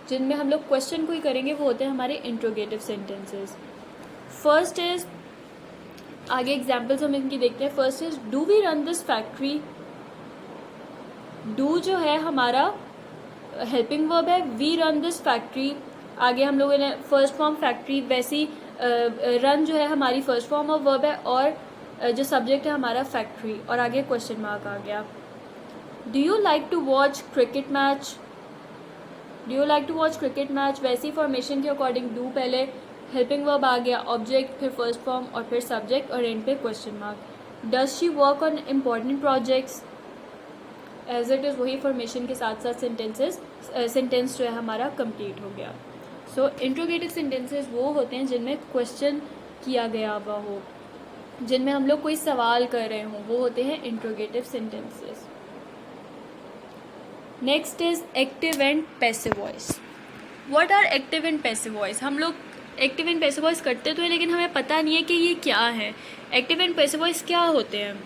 जिनमें हम लोग क्वेश्चन कोई करेंगे वो होते हैं हमारे इंट्रोगेटिव सेंटेंसेस. फर्स्ट इज, आगे एग्जाम्पल्स हम इनकी देखते हैं. First is do we run this factory. Do जो है हमारा हेल्पिंग वर्ब है, वी रन दिस फैक्ट्री. आगे हम लोगों ने फर्स्ट फॉर्म फैक्ट्री, वैसी रन जो है हमारी फर्स्ट फॉर्म ऑफ वर्ब है और जो सब्जेक्ट है हमारा फैक्ट्री और आगे क्वेश्चन मार्क आ गया. Do you like to watch cricket match, do you like to watch cricket match, वैसी फॉर्मेशन के अकॉर्डिंग डू पहले, हेल्पिंग वर्ब आ गया, ऑब्जेक्ट, फिर फर्स्ट फॉर्म और फिर सब्जेक्ट और एंड पे question mark. Does she work on important projects, as it is वही फॉर्मेशन के साथ साथ सेंटेंस जो है हमारा कंप्लीट हो गया। सो इंट्रोगेटिव सेंटेंसेस वो होते हैं जिनमें क्वेश्चन किया गया हुआ हो, जिनमें हम लोग कोई सवाल कर रहे हों, वो होते हैं interrogative sentences. Next is active and passive voice. What are active and passive voice? हम लोग एक्टिव एंड पैसिव वॉइस करते तो है लेकिन हमें पता नहीं है कि ये क्या है। एक्टिव एंड पैसिव वॉइस क्या होते हैं?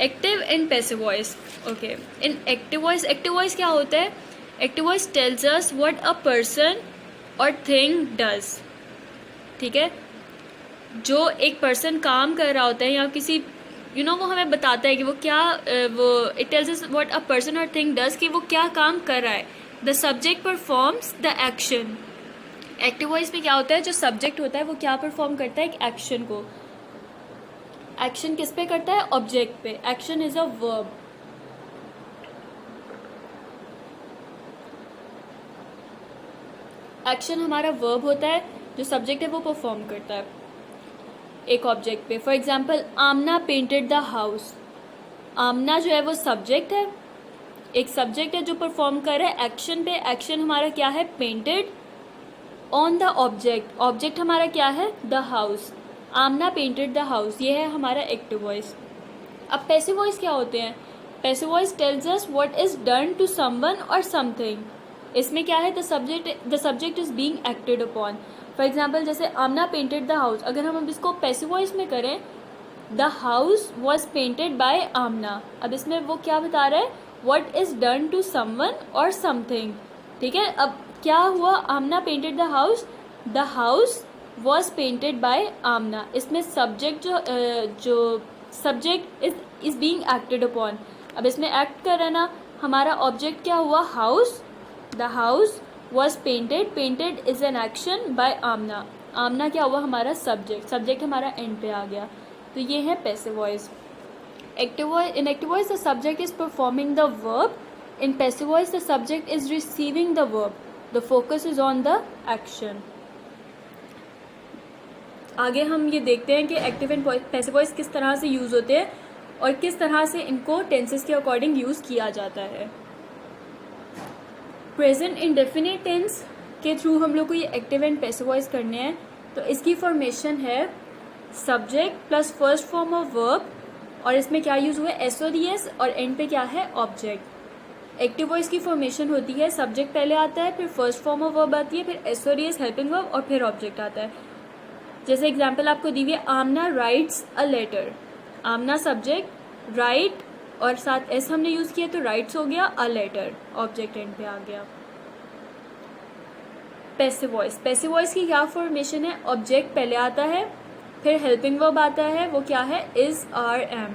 Active and passive voice, okay. In active voice क्या होता है? Active voice tells us what a person और थिंग डज, ठीक है। जो एक पर्सन काम कर रहा होता है या किसी वो हमें बताता है कि वो क्या वो it tells us what a person और थिंग डज, कि वो क्या काम कर रहा है। The subject performs the action. Active voice में क्या होता है? जो सब्जेक्ट होता है वो क्या परफॉर्म करता है? एक एक्शन को। एक्शन किस पे करता है? ऑब्जेक्ट पे। Action is a verb. Action हमारा वर्ब होता है, जो सब्जेक्ट है वो परफॉर्म करता है एक ऑब्जेक्ट पे। For example, Amna painted the house. Amna जो है वो सब्जेक्ट है, एक सब्जेक्ट है जो परफॉर्म कर रहा है एक्शन पे। एक्शन हमारा क्या है? Painted on the object. Object हमारा क्या है? The house. Amna painted the house, ये है हमारा एक्टिव वॉइस। अब पैसिव वॉइस क्या होते हैं? Passive voice tells us what is done to someone और समथिंग। इसमें क्या है? The subject is being acted upon. For example, जैसे आमना पेंटेड द हाउस, अगर हम अब इसको पैसिव वॉइस में करें, the house was painted by Amna. अब इसमें वो क्या बता रहा है? What is done to someone और समथिंग, ठीक है। अब क्या हुआ? Amna painted the house was painted by Amna. इसमें सब्जेक्ट जो subject is being acted upon. अब इसमें एक्ट कर रहा है ना, हमारा ऑब्जेक्ट क्या हुआ? House. The house was painted. Painted is an action by Amna. Amna क्या हुआ? हमारा सब्जेक्ट हमारा एंड पे आ गया। तो ये है passive voice. In active voice the subject is performing the verb. In passive voice the subject is receiving the verb. The focus is on the action. आगे हम ये देखते हैं कि एक्टिव एंड पैसिव वॉइस किस तरह से यूज होते हैं और किस तरह से इनको टेंसेस के अकॉर्डिंग यूज किया जाता है। प्रेजेंट इंडेफिनिट टेंस के थ्रू हम लोग को ये एक्टिव एंड पैसिव वॉइस करने हैं। तो इसकी फॉर्मेशन है subject plus first form of verb, और इसमें क्या यूज हुआ है? एसओडीएस, और एंड पे क्या है? ऑब्जेक्ट। एक्टिव वॉइस की फॉर्मेशन होती है सब्जेक्ट पहले आता है, फिर फर्स्ट फॉर्म ऑफ वर्ब आती है, फिर एसओडीएस हेल्पिंग वर्ब, और फिर ऑब्जेक्ट आता है। जैसे एग्जाम्पल आपको दी हुई है, Amna writes a letter. Amna subject, write और साथ एस हमने यूज किया तो राइट्स हो गया, अ लेटर ऑब्जेक्ट एंड पे आ गया। पैसिव वॉइस की क्या फॉर्मेशन है? ऑब्जेक्ट पहले आता है, फिर हेल्पिंग वर्ब आता है, वो क्या है? Is are am.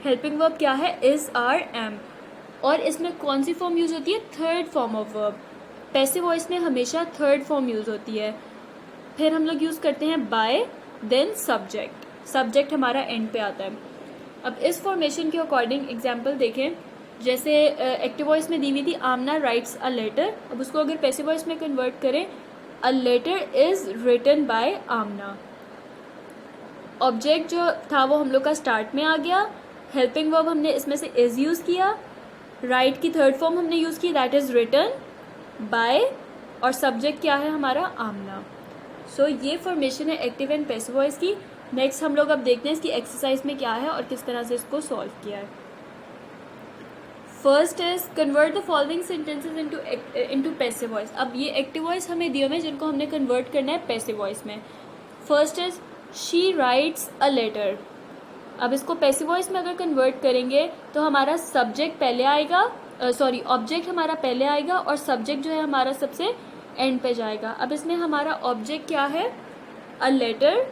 Helping verb क्या है? Is are am. और इसमें कौन सी फॉर्म यूज होती है? Third form of verb. Passive voice में हमेशा थर्ड फॉर्म यूज होती है। फिर हम लोग यूज करते हैं बाय, देन सब्जेक्ट हमारा एंड पे आता है। अब इस फॉर्मेशन के अकॉर्डिंग एग्जाम्पल देखें, जैसे एक्टिव वॉइस में दी हुई थी आमना राइट्स अ लेटर। अब उसको अगर पैसिव वॉइस में कन्वर्ट करें, a letter is written by Amna. Object जो था वो हम लोग का स्टार्ट में आ गया, हेल्पिंग वर्ब हमने इसमें से इज यूज किया, राइट की थर्ड फॉर्म हमने यूज की दैट इज रिटन बाय, और सब्जेक्ट क्या है हमारा? आमना। सो ये फॉर्मेशन है एक्टिव एंड पैसिव वॉइस की। नेक्स्ट हम लोग अब देखते हैं इसकी एक्सरसाइज में क्या है और किस तरह से इसको सॉल्व किया है। First is convert the following sentences into passive voice. अब ये एक्टिव वॉइस हमें दिए हुए जिनको हमने कन्वर्ट करना है पैसिव वॉइस में। First is she writes a letter. अब इसको पैसिव वॉइस में अगर कन्वर्ट करेंगे तो हमारा सब्जेक्ट पहले आएगा, ऑब्जेक्ट हमारा पहले आएगा और सब्जेक्ट जो है हमारा सबसे एंड पे जाएगा। अब इसमें हमारा ऑब्जेक्ट क्या है? अ लेटर,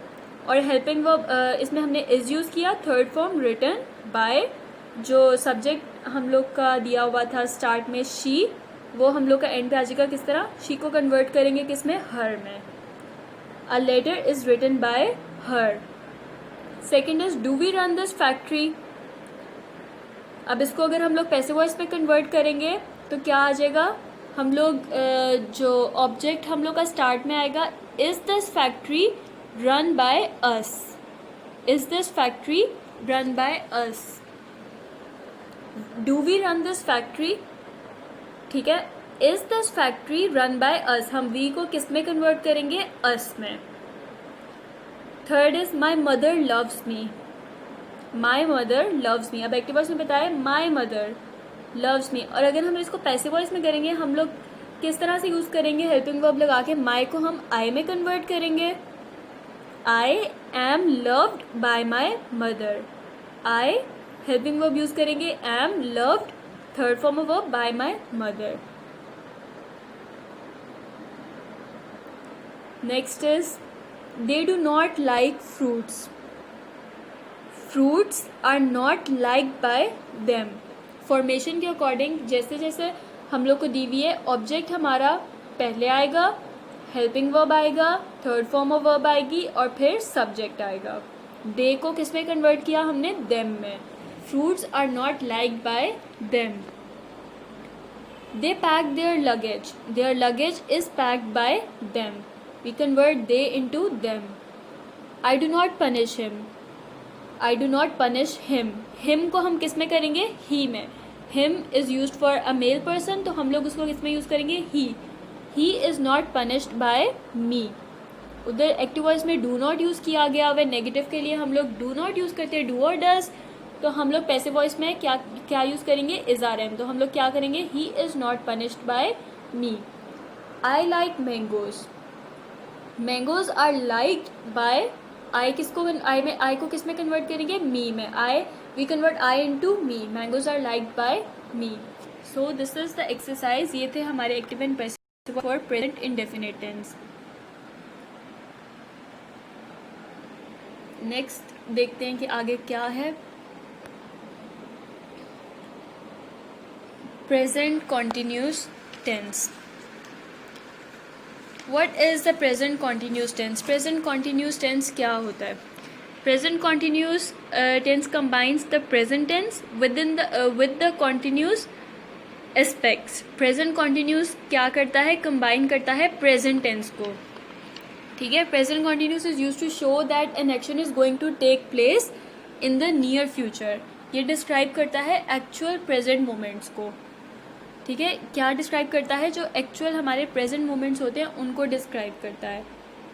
और हेल्पिंग वर्ब इसमें हमने इज यूज किया, थर्ड फॉर्म रिटन बाय। जो सब्जेक्ट हम लोग का दिया हुआ था स्टार्ट में शी, वो हम लोग का एंड पे आ जाएगा। किस तरह? शी को कन्वर्ट करेंगे किस में? हर में। A letter is written by her. Second is do we run this factory. अब इसको अगर हम लोग पैसिव वॉइस में कन्वर्ट करेंगे तो क्या आ जाएगा, हम लोग जो ऑब्जेक्ट हम लोग का स्टार्ट में आएगा, is this factory run by us, is this factory run by us, do we run this factory, ठीक है। Is this factory run by us, हम वी को किस में कन्वर्ट करेंगे, अस में। Third is my mother loves me, my mother loves me, अब active voice में बताया माई मदर लव्स मी। और अगर हम इसको पैसिव वॉइस में करेंगे, हम लोग किस तरह से यूज करेंगे, हेल्पिंग वर्ब लगा के माई को हम आई में कन्वर्ट करेंगे, I am loved by my mother, I helping verb use करेंगे am loved, third form of verb by my mother. Next is they do not like fruits, fruits are not like by them. Formation के according जैसे जैसे हम लोग को दी हुई है, object हमारा पहले आएगा, हेल्पिंग वर्ब आएगा, थर्ड फॉर्म ऑफ वर्ब आएगी और फिर सब्जेक्ट आएगा। दे को किस में कन्वर्ट किया हमने, देम में। Fruits are not like by them. They pack their luggage is packed by them, we convert they into them. I do not punish him, I do not punish him, him को हम किस में करेंगे, he में। Him is used for a male person, तो हम लोग उसको किस में यूज करेंगे, he is not punished by me. उधर एक्टिव वॉइस में डू नॉट यूज किया गया, वे नेगेटिव के लिए हम लोग डू नॉट यूज करते हैं, डू और डज। तो हम लोग पैसिव वॉइस में क्या क्या यूज करेंगे, इज आर एम, तो हम लोग क्या करेंगे, he is not punished by me. I like mangoes, mangoes are liked by, I किसको, आई को किस में कन्वर्ट करेंगे, मी में। I we convert I into me, mangoes are liked by me. So this is the exercise. ये थे हमारे active and passive for present indefinite tense. Next देखते हैं कि आगे क्या है। Present continuous tense. What is the present continuous tense? Present continuous tense क्या होता है? Present continuous tense combines the present tense with the continuous aspects. Present continuous क्या करता है? Combine करता है present tense को, ठीक है। Present continuous is used to show that an action is going to take place in the near future. ये describe करता है actual present moments को, ठीक है। क्या डिस्क्राइब करता है, जो एक्चुअल हमारे प्रेजेंट मोमेंट्स होते हैं उनको डिस्क्राइब करता है,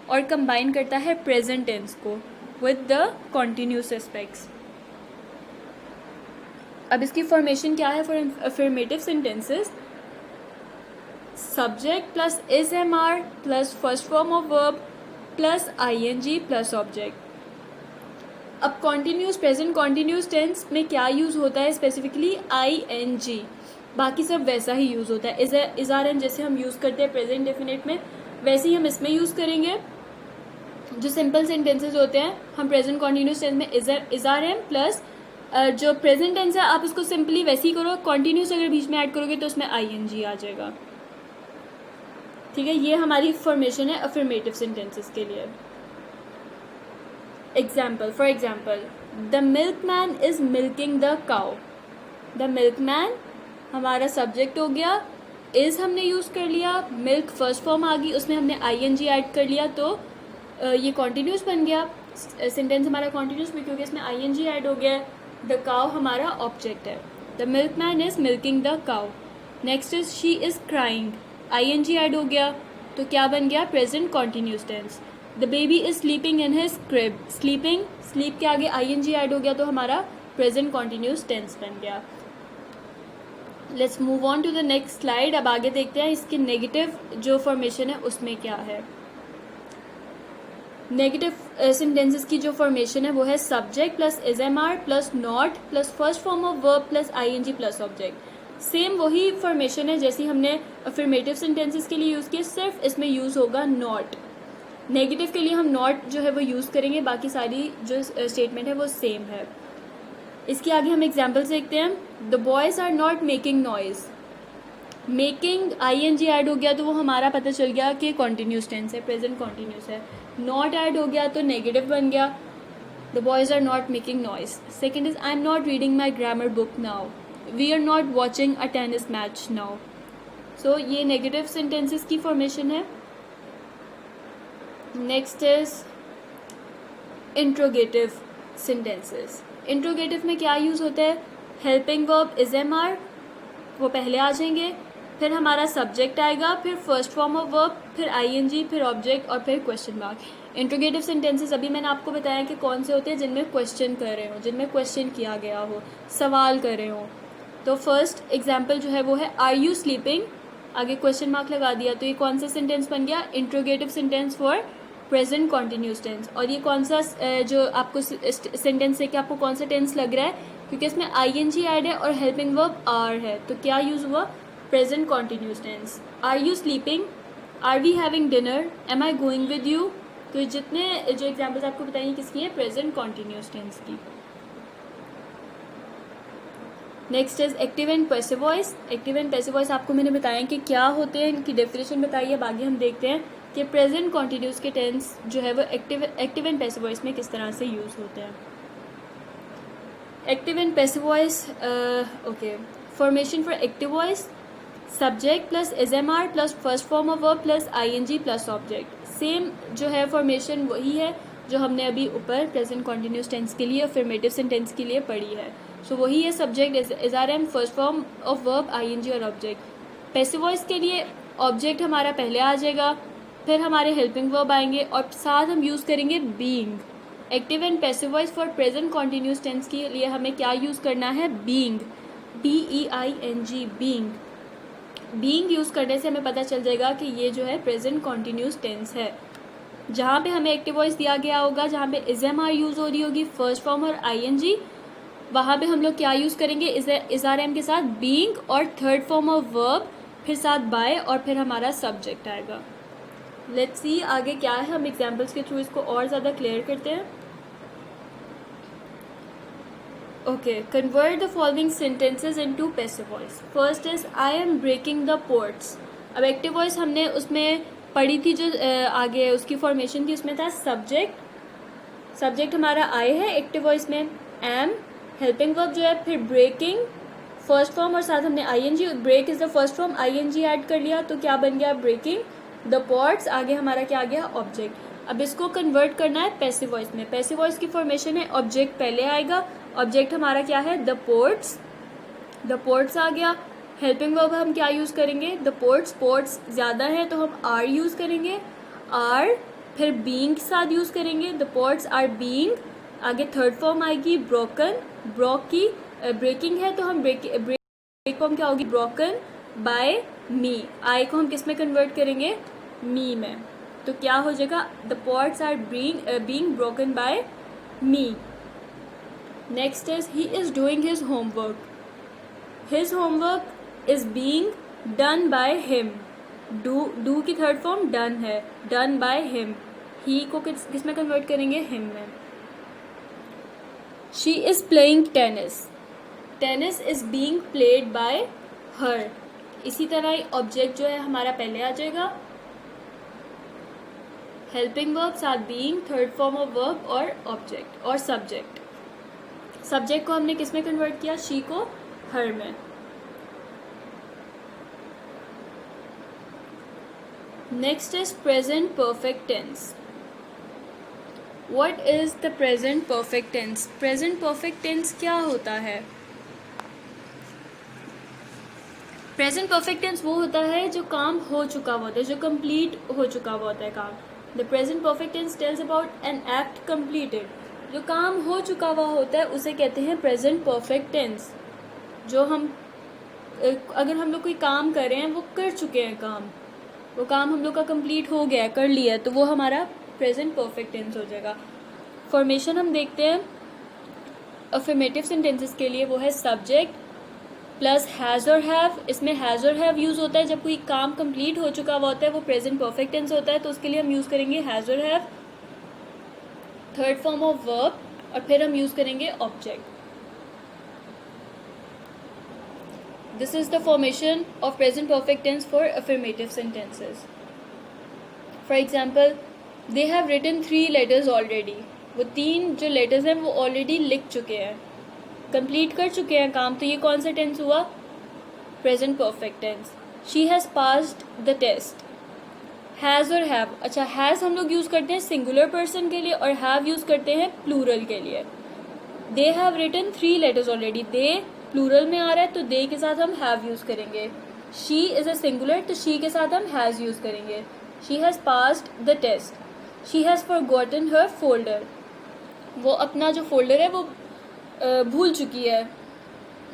और कंबाइन करता है प्रेजेंट टेंस को विद द कॉन्टिन्यूस एस्पेक्ट्स। अब इसकी फॉर्मेशन क्या है for affirmative sentences, subject plus is am are plus first form of verb plus ING plus object. अब कॉन्टिन्यूस प्रेजेंट कॉन्टिन्यूस टेंस में क्या यूज होता है, स्पेसिफिकली ING, बाकी सब वैसा ही यूज़ होता है। इज आर एन जैसे हम यूज़ करते हैं प्रेजेंट डेफिनेट में, वैसे ही हम इसमें यूज़ करेंगे। जो सिंपल सेंटेंसेस होते हैं हम प्रेजेंट कॉन्टिन्यूस टेंस में इज आर एम प्लस जो प्रेजेंट टेंस है आप उसको सिंपली वैसे ही करो, कॉन्टिन्यूस अगर बीच में ऐड करोगे तो उसमें ING आ जाएगा, ठीक है। ये हमारी फॉर्मेशन है अफर्मेटिव सेंटेंसेस के लिए। Example, for example, the milkman is milking the cow. The milkman हमारा सब्जेक्ट हो गया, इज हमने यूज़ कर लिया, मिल्क फर्स्ट फॉर्म आ गई, उसमें हमने ING ऐड कर लिया, तो ये कॉन्टिन्यूस बन गया। सेंटेंस हमारा कॉन्टिन्यूस भी क्योंकि इसमें ING ऐड हो गया। द काउ हमारा ऑब्जेक्ट है, the milkman is milking the cow. Next is she is crying, ING add हो गया, तो क्या बन गया, present continuous tense. The baby is sleeping in his crib, sleeping, sleep के आगे ING ऐड हो गया, तो हमारा प्रेजेंट कॉन्टिन्यूस टेंस बन गया। Let's move on to the next slide. अब आगे देखते हैं इसकी नेगेटिव जो फॉर्मेशन है उसमें क्या है। नेगेटिव सेंटेंसेस की जो फॉर्मेशन है वो है subject plus is am are plus not plus first form of verb plus ING plus object. Same वही फॉर्मेशन है जैसी हमने अफर्मेटिव सेंटेंसेस के लिए यूज़ किया, सिर्फ इसमें यूज़ होगा नॉट। नेगेटिव के लिए हम नॉट जो है वो यूज़ करेंगे, बाकी सारी जो स्टेटमेंट है वो सेम है। इसके आगे हम एग्जाम्पल्स देखते हैं। The boys are not making noise, making ING add हो गया तो वो हमारा पता चल गया कि कॉन्टिन्यूस टेंस है, प्रेजेंट कॉन्टिन्यूस है। नॉट ऐड हो गया तो नेगेटिव बन गया, The boys are not making noise. Second is I'm not reading my grammar book now. We are not watching a tennis match now. So ये negative sentences की formation है. Next is interrogative sentences. Interrogative में क्या use होता है? Helping verb is am are, वो पहले आ जाएंगे, फिर हमारा सब्जेक्ट आएगा, फिर फर्स्ट फॉर्म ऑफ वर्ब, फिर आईएनजी, फिर ऑब्जेक्ट और फिर क्वेश्चन मार्क. इंट्रोगेटिव सेंटेंसेस अभी मैंने आपको बताया कि कौन से होते हैं जिनमें क्वेश्चन कर रहे हो, जिनमें क्वेश्चन किया गया हो, सवाल कर रहे हो. तो फर्स्ट एग्जाम्पल जो है वो है आर यू स्लीपिंग, आगे क्वेश्चन मार्क लगा दिया, तो ये कौन सा सेंटेंस बन गया? Interrogative sentence for present continuous tense. और ये कौन सा जो आपको सेंटेंस है कि आपको कौन सा टेंस लग रहा है? क्योंकि इसमें आईएनजी ऐड है और हेल्पिंग वर्ब आर है, तो क्या यूज़ हुआ? Present continuous tense. Are you sleeping, are we having dinner, am I going with you. तो जितने जो एग्जाम्पल्स आपको बताइए किसकी है? प्रेजेंट कॉन्टिन्यूस टेंस की. Next is active and passive voice. Active and passive voice आपको मैंने बताया कि क्या होते हैं, इनकी डेफिनेशन बताइए. अब आगे हम देखते हैं कि प्रेजेंट कॉन्टिन्यूस के टेंस जो है वो एक्टिव एंड पैसिव वॉइस में किस तरह से यूज़ होते हैं. Active and passive voice, okay. Formation for active voice, subject plus is am are plus first form of verb plus ING plus object. Same जो है फॉर्मेशन वही है जो हमने अभी ऊपर प्रेजेंट कॉन्टिन्यूस टेंस के लिए, अफर्मेटिव सेंटेंस के लिए पढ़ी है. सो वही है, subject is are am, first form of verb, I N G और ऑब्जेक्ट. पैसिव वॉइस के लिए ऑब्जेक्ट हमारा पहले आ जाएगा, फिर हमारे हेल्पिंग वर्ब आएंगे और साथ हम यूज़ करेंगे being. Active and passive voice for present continuous tense के लिए हमें क्या यूज़ करना है? Being, BEING, being. Being use करने से हमें पता चल जाएगा कि ये जो है प्रेजेंट कॉन्टिन्यूस टेंस है. जहाँ पे हमें एक्टिव वॉइस दिया गया होगा, जहाँ पे इज एम आर यूज़ हो रही होगी, फर्स्ट फॉर्म और आईएनजी, वहाँ पे हम लोग क्या यूज़ करेंगे? इज आर एम के साथ बीइंग और थर्ड फॉर्म ऑफ वर्ब, फिर साथ बाय और फिर हमारा सब्जेक्ट आएगा. लेट्स सी आगे क्या है. हम एग्जाम्पल्स के थ्रू इसको और ज़्यादा क्लियर करते हैं. Okay, convert the following sentences into passive voice. First is I am breaking the ports. अब एक्टिव वॉइस हमने उसमें पढ़ी थी, जो आगे उसकी फॉर्मेशन थी, उसमें था सब्जेक्ट हमारा आई है एक्टिव वॉइस में, एम, हेल्पिंग वर्ब जो है, फिर ब्रेकिंग फर्स्ट फॉर्म और साथ हमने ING, break is the first form, ING add कर लिया तो क्या बन गया? Breaking the pots. आगे हमारा क्या आ गया? ऑब्जेक्ट. अब इसको कन्वर्ट करना है पैसिव वॉइस में. पैसिव वॉइस की फॉर्मेशन है ऑब्जेक्ट पहले आएगा, ऑब्जेक्ट हमारा क्या है? द पोर्ट्स आ गया. हेल्पिंग वर्ब हम क्या यूज़ करेंगे? द पोर्ट्स ज़्यादा है तो हम आर यूज़ करेंगे, आर, फिर बीइंग के साथ यूज़ करेंगे, द पोर्ट्स आर बीइंग. आगे थर्ड फॉर्म आएगी ब्रोकी, ब्रेकिंग है तो हम ब्रेक फॉर्म क्या होगी? Broken by me. आई को हम किस में कन्वर्ट करेंगे? मी में. तो क्या हो जाएगा? The ports are being broken by me. Next is he is doing his homework. His homework is being done by him. Do की थर्ड फॉर्म डन है, डन बाय हिम. ही को किस में कन्वर्ट करेंगे? हिम में. She is playing tennis. Tennis is being played by her. इसी तरह object जो है हमारा पहले आ जाएगा, हेल्पिंग वर्ब साथ being, third form of verb और ऑब्जेक्ट और सब्जेक्ट. सब्जेक्ट को हमने किस में कन्वर्ट किया? शी को हर में. Next is present perfect tense. What is the present perfect tense? Present perfect tense क्या होता है? प्रेजेंट परफेक्ट टेंस वो होता है जो काम हो चुका हुआ होता है, जो कंप्लीट हो चुका हुआ होता है काम. The present perfect tense tells about an act completed. जो काम हो चुका हुआ होता है उसे कहते हैं प्रेजेंट परफेक्ट टेंस. जो हम अगर हम लोग कोई काम कर रहे हैं, वो कर चुके हैं काम, वो काम हम लोग का कंप्लीट हो गया है, कर लिया है, तो वो हमारा प्रेजेंट परफेक्ट टेंस हो जाएगा. फॉर्मेशन हम देखते हैं अफर्मेटिव सेंटेंसेस के लिए, वो है सब्जेक्ट प्लस हैज़ और हैव. इसमें हैज़ और हैव यूज़ होता है जब कोई काम कंप्लीट हो चुका हुआ होता है, वो प्रेजेंट परफेक्ट टेंस होता है, तो उसके लिए हम यूज़ करेंगे हैज़ और have, third form of verb, और फिर हम यूज़ करेंगे object. This is the formation of present perfect tense for affirmative sentences. For example, they have written 3 letters already. वो 3 जो लेटर्स हैं वो ऑलरेडी लिख चुके हैं, कंप्लीट कर चुके हैं काम। तो ये कौन सा टेंस हुआ? Present perfect tense. She has passed the test. Has और हैव, अच्छा हैज़ हम लोग यूज़ करते हैं सिंगुलर पर्सन के लिए और हैव यूज़ करते हैं प्लूरल के लिए। They have written 3 letters already, they plural में आ रहा है तो दे के साथ हम हैव यूज़ करेंगे। शी इज़ अ सिंगुलर तो शी के साथ हम हैज़ यूज़ करेंगे। She has passed the test. She has forgotten her folder, वो अपना जो फोल्डर है वो भूल चुकी है,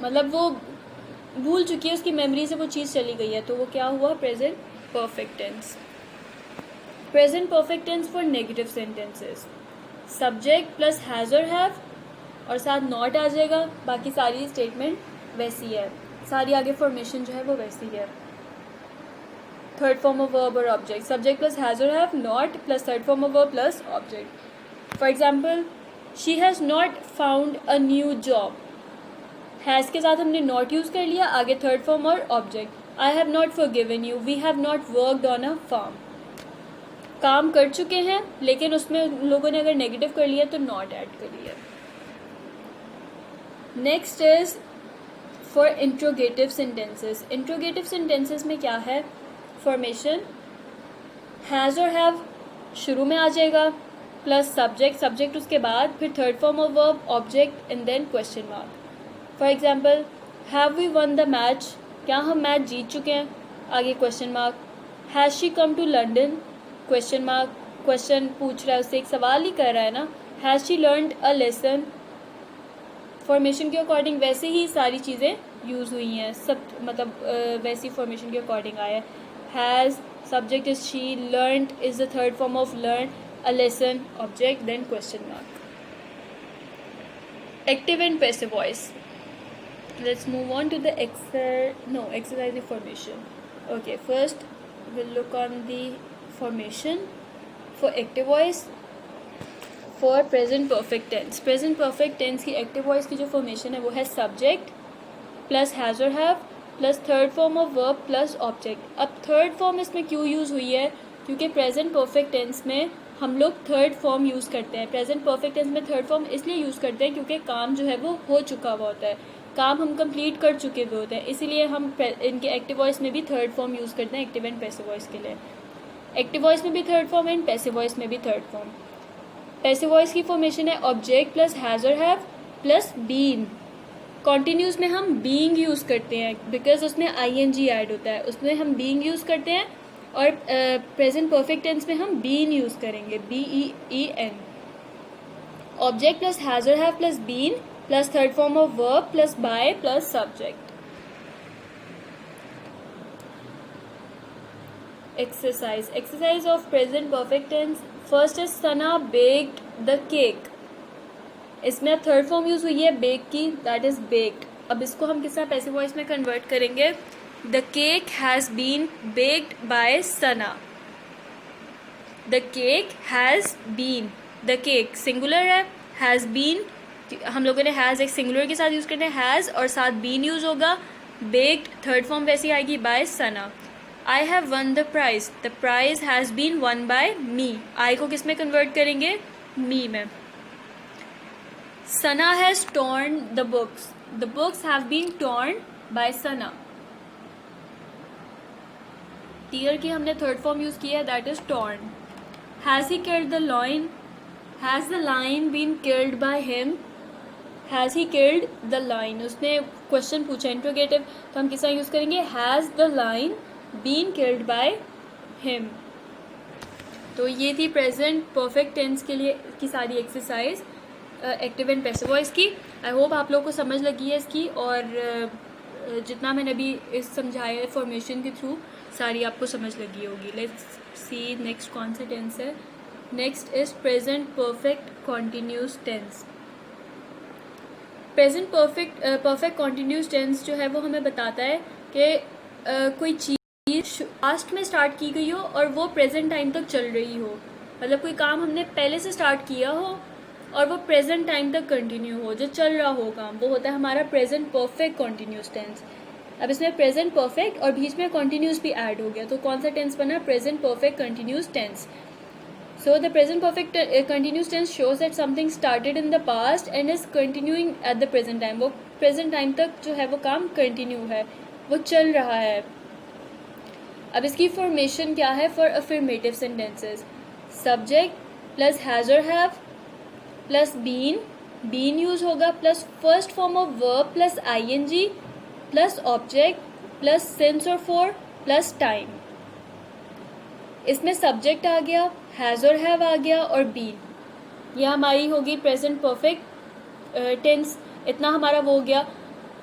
मतलब वो भूल चुकी है, उसकी मेमोरी से वो चीज़ चली गई है, तो वो क्या हुआ? Present perfect tense. Present perfect tense for negative sentences, subject plus has और हैव और साथ नॉट आ जाएगा, बाकी सारी स्टेटमेंट वैसी है, सारी आगे फॉर्मेशन जो है वो वैसी है। थर्ड फॉर्म ऑफ वर्ब और ऑब्जेक्ट, सब्जेक्ट प्लस हैज़ और have, not plus third form of verb plus object. For example, she has not found a new job, has के साथ हमने नॉट यूज़ कर लिया, आगे थर्ड फॉर्म और object. I have not forgiven you, we have not worked on a farm, काम कर चुके हैं लेकिन उसमें लोगों ने अगर नेगेटिव कर लिया तो नॉट ऐड कर लिया। Next is for interrogative sentences. Interrogative sentences में क्या है? फॉर्मेशन हैज़ और हैव शुरू में आ जाएगा, प्लस सब्जेक्ट, सब्जेक्ट उसके बाद, फिर third form of verb, object and then question mark. For example, have we won the match, क्या हम मैच जीत चुके हैं, आगे question mark. Has she come to London, question mark, question पूछ रहा है, उससे एक सवाल ही कर रहा है ना। Has she learned a lesson, formation के अकॉर्डिंग वैसे ही सारी चीज़ें यूज़ हुई हैं, सब मतलब वैसी फॉर्मेशन के अकॉर्डिंग आया है। Has, subject is she, learned is the third form of learn, a lesson, object, then question mark. Active and passive voice, let's move on to the exercise formation. Okay, first we'll look on the formation for active voice for present perfect tense. Present perfect tense की active voice की जो formation है वो है subject plus has or have plus third form of verb plus object. अब third form इसमें क्यों use हुई है? क्योंकि present perfect tense में हम लोग थर्ड फॉर्म यूज़ करते हैं। प्रेजेंट परफेक्ट टेंस में थर्ड फॉर्म इसलिए यूज़ करते हैं क्योंकि काम जो है वो हो चुका हुआ होता है, काम हम कंप्लीट कर चुके हुए होते हैं, इसीलिए हम इनके एक्टिव वॉइस में भी थर्ड फॉर्म यूज़ करते हैं एक्टिव एंड पैसिव वॉइस के लिए। एक्टिव वॉइस में भी third form and passive voice में भी थर्ड फॉर्म। पैसिव वॉइस की फॉर्मेशन है ऑब्जेक्ट प्लस हैज़ और हैव प्लस बीन। कॉन्टिन्यूस में हम बीइंग यूज़ करते हैं बिकॉज उसमें ING ऐड होता है, उसमें हम बीइंग यूज़ करते हैं, और प्रेजेंट परफेक्ट टेंस में हम बीन यूज़ करेंगे, BEEN। ऑब्जेक्ट प्लस हैज़ और have plus been plus third form of verb plus by plus subject. Exercise of present perfect tense. First is Sana baked the cake, इसमें अब third form use हुई है bake की, that is baked. अब इसको हम किस तरह पैसिव वॉइस में कन्वर्ट करेंगे? The cake has been baked by Sana. The cake has been, the cake singular है, हैज़ बीन हम लोगों ने हैज़ एक सिंगुलर के साथ यूज़ करना है, हैज़ और साथ बीन यूज़ होगा। बेक्ड थर्ड फॉर्म वैसी आएगी by Sana. I have won the prize, the prize has been won by me, I को किस में कन्वर्ट करेंगे? मी में। Sana has torn the books have been torn by Sana. Tear की हमने थर्ड फॉर्म यूज़ किया है, that is torn. Has he killed the lion, has the lion been killed by him, has he killed the lion, उसने question पूछा interrogative, तो हम किस तरह यूज़ करेंगे? Has the lion been killed by him. तो ये थी प्रेजेंट परफेक्ट टेंस के लिए की सारी exercise active and passive voice की। आई होप आप लोगों को समझ लगी है इसकी, और जितना मैंने अभी इस समझाया है फॉर्मेशन के थ्रू सारी आपको समझ लगी होगी। लेट्स सी नेक्स्ट कौन सा टेंस है। Next is present perfect continuous tense. Present perfect continuous tense जो है वो हमें बताता है कि कोई चीज़ पास्ट में स्टार्ट की गई हो और वो प्रेजेंट टाइम तक चल रही हो, मतलब कोई काम हमने पहले से स्टार्ट किया हो और वो प्रेजेंट टाइम तक कंटिन्यू हो, जो चल रहा हो काम, वो होता है हमारा प्रेजेंट परफेक्ट कॉन्टिन्यूस टेंस। अब इसमें प्रेजेंट परफेक्ट और बीच में कॉन्टिन्यूस भी ऐड हो गया, तो कौन सा टेंस बना? Present perfect continuous tense. So the present perfect continuous tense shows that something started in the past and is continuing at the present time. वो present time तक जो है वो काम continue है, वो चल रहा है. अब इसकी formation क्या है for affirmative sentences? Subject plus has or have plus been use होगा plus first form of verb plus ing plus object plus since or for plus time. इसमें सब्जेक्ट आ गया, हैज़ और हैव आ गया और बीन. यह हमारी होगी प्रेजेंट परफेक्ट टेंस. इतना हमारा वो हो गया.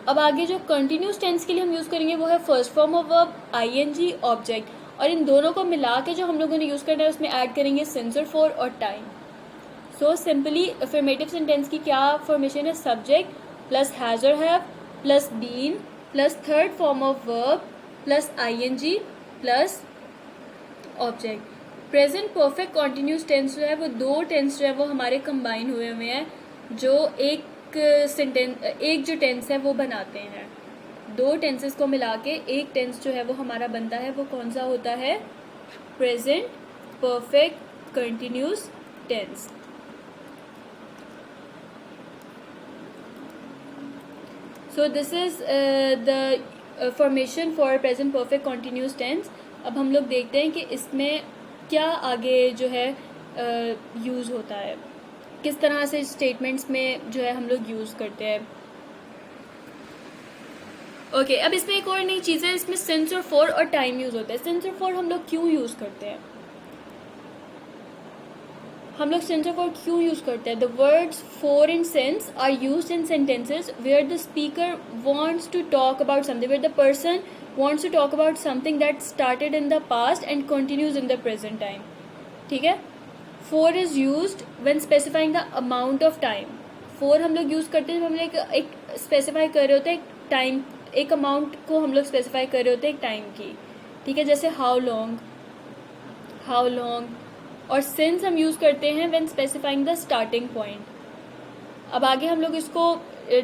अब आगे जो कंटिन्यूस टेंस के लिए हम यूज़ करेंगे वो है first form of verb, ING, object. और इन दोनों को मिला के जो हम लोगों ने यूज़ करना है उसमें ऐड करेंगे सिंस और फॉर और time. So simply affirmative sentence की क्या फॉर्मेशन है? सब्जेक्ट प्लस हैज़ और have plus been plus third form of verb plus ING plus object. Present perfect continuous tense जो है वो दो टेंस जो है वो हमारे कंबाइन हुए हैं, जो एक जो टेंस है वो बनाते हैं. दो टेंसेस को मिला के एक टेंस जो है वो हमारा बनता है. वो कौन सा होता है? Present perfect continuous tense. So this is the formation for present perfect continuous tense. अब हम लोग देखते हैं कि इसमें क्या आगे जो है यूज़ होता है, किस तरह से स्टेटमेंट्स में जो है हम लोग यूज़ करते हैं. ओके, अब इसमें एक और नई चीज़ है, इसमें सिंस और फॉर और टाइम यूज़ होता है. सिंस और फॉर हम लोग क्यों यूज़ करते हैं? हम लोग सिंस और फॉर क्यों यूज़ करते हैं? The words for and since are used in sentences where the speaker wants to talk about something, where the person wants to talk about something that started in the past and continues in the present time. ठीक है. For is used when specifying the amount of time. For हम लोग use करते हैं जब हम लोग एक स्पेसिफाई कर रहे होते हैं एक टाइम, एक अमाउंट को हम लोग स्पेसिफाई कर रहे होते हैं एक टाइम की. ठीक है, जैसे हाउ लॉन्ग. और सिंस हम यूज़ करते हैं when specifying the starting point. अब आगे हम लोग इसको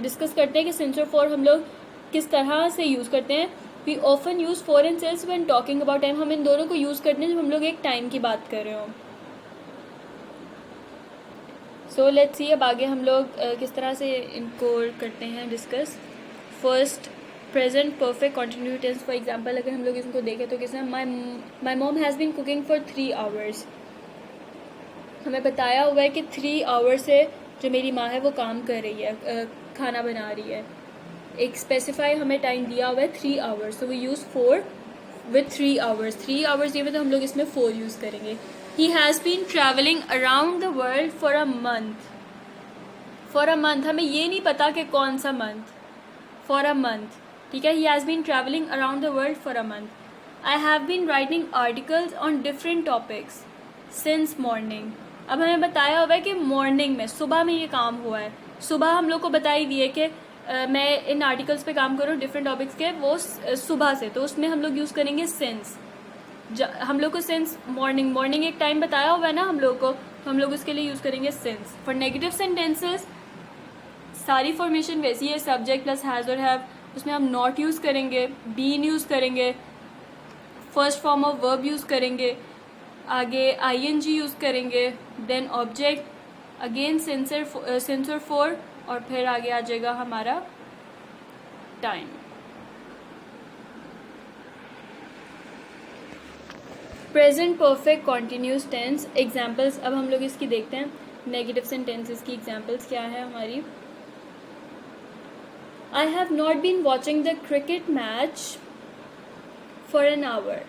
डिस्कस करते हैं कि सिंस और फॉर हम लोग किस तरह से यूज़ करते हैं. We often use for and since when talking about time. हम इन दोनों को यूज़ करते हैं जब हम लोग एक टाइम की बात कर रहे हो. सो लेट्स सी अब आगे हम लोग किस तरह से इनको करते हैं discuss. First present perfect continuous tense. For example अगर हम लोग इसको देखें तो किस my mom has been cooking for 3 hours. हमें बताया हुआ है कि 3 hours से जो मेरी माँ है वो काम कर रही है, खाना बना रही है. एक स्पेसिफाई हमें टाइम दिया हुआ है 3 hours. So we use for with 3 hours. 3 hours दिए हुए तो हम लोग इसमें 4 यूज़ करेंगे. He has been travelling around the world for a month. For a month हमें ये नहीं पता कि कौन सा मंथ. For a month. ठीक है. He has been travelling around the world for a month. I have been writing articles on different topics since morning. अब हमें बताया हुआ है कि मॉर्निंग में, सुबह में ये काम हुआ है. सुबह हम लोग को बताई दी है कि मैं इन आर्टिकल्स पे काम करूँ डिफरेंट टॉपिक्स के, वो सुबह से. तो उसमें हम लोग यूज़ करेंगे सिंस. हम लोग को सिंस मॉर्निंग एक टाइम बताया हुआ है ना हम लोग को, तो हम लोग उसके लिए यूज़ करेंगे सिंस. फॉर नेगेटिव सेंटेंसेस सारी फॉर्मेशन वैसी है, सब्जेक्ट प्लस हैज़ और हैव. उसमें हम नॉट यूज़ करेंगे, बीन यूज़ करेंगे, first form of verb use करेंगे, आगे आईएनजी यूज़ करेंगे, देन ऑब्जेक्ट, अगेन सिंस और फॉर, और फिर आगे आ जाएगा हमारा time. Present perfect continuous tense examples. अब हम लोग इसकी देखते हैं. नेगेटिव सेंटेंसेस की एग्जाम्पल्स क्या है हमारी. I have not been watching the cricket match for an hour.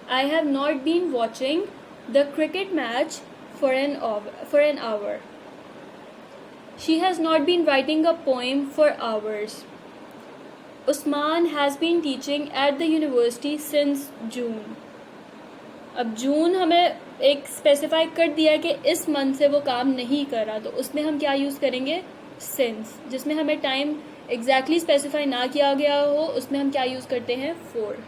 I have not been watching the cricket match for an hour. She has not been writing a poem for hours. Usman has been teaching at the university since June. अब जून हमें एक specify कर दिया है कि इस month से वो काम नहीं कर रहा, तो उसमें हम क्या यूज़ करेंगे? सिंस. जिसमें हमें टाइम एग्जैक्टली स्पेसिफाई ना किया गया हो उसमें हम क्या यूज़ करते हैं? For.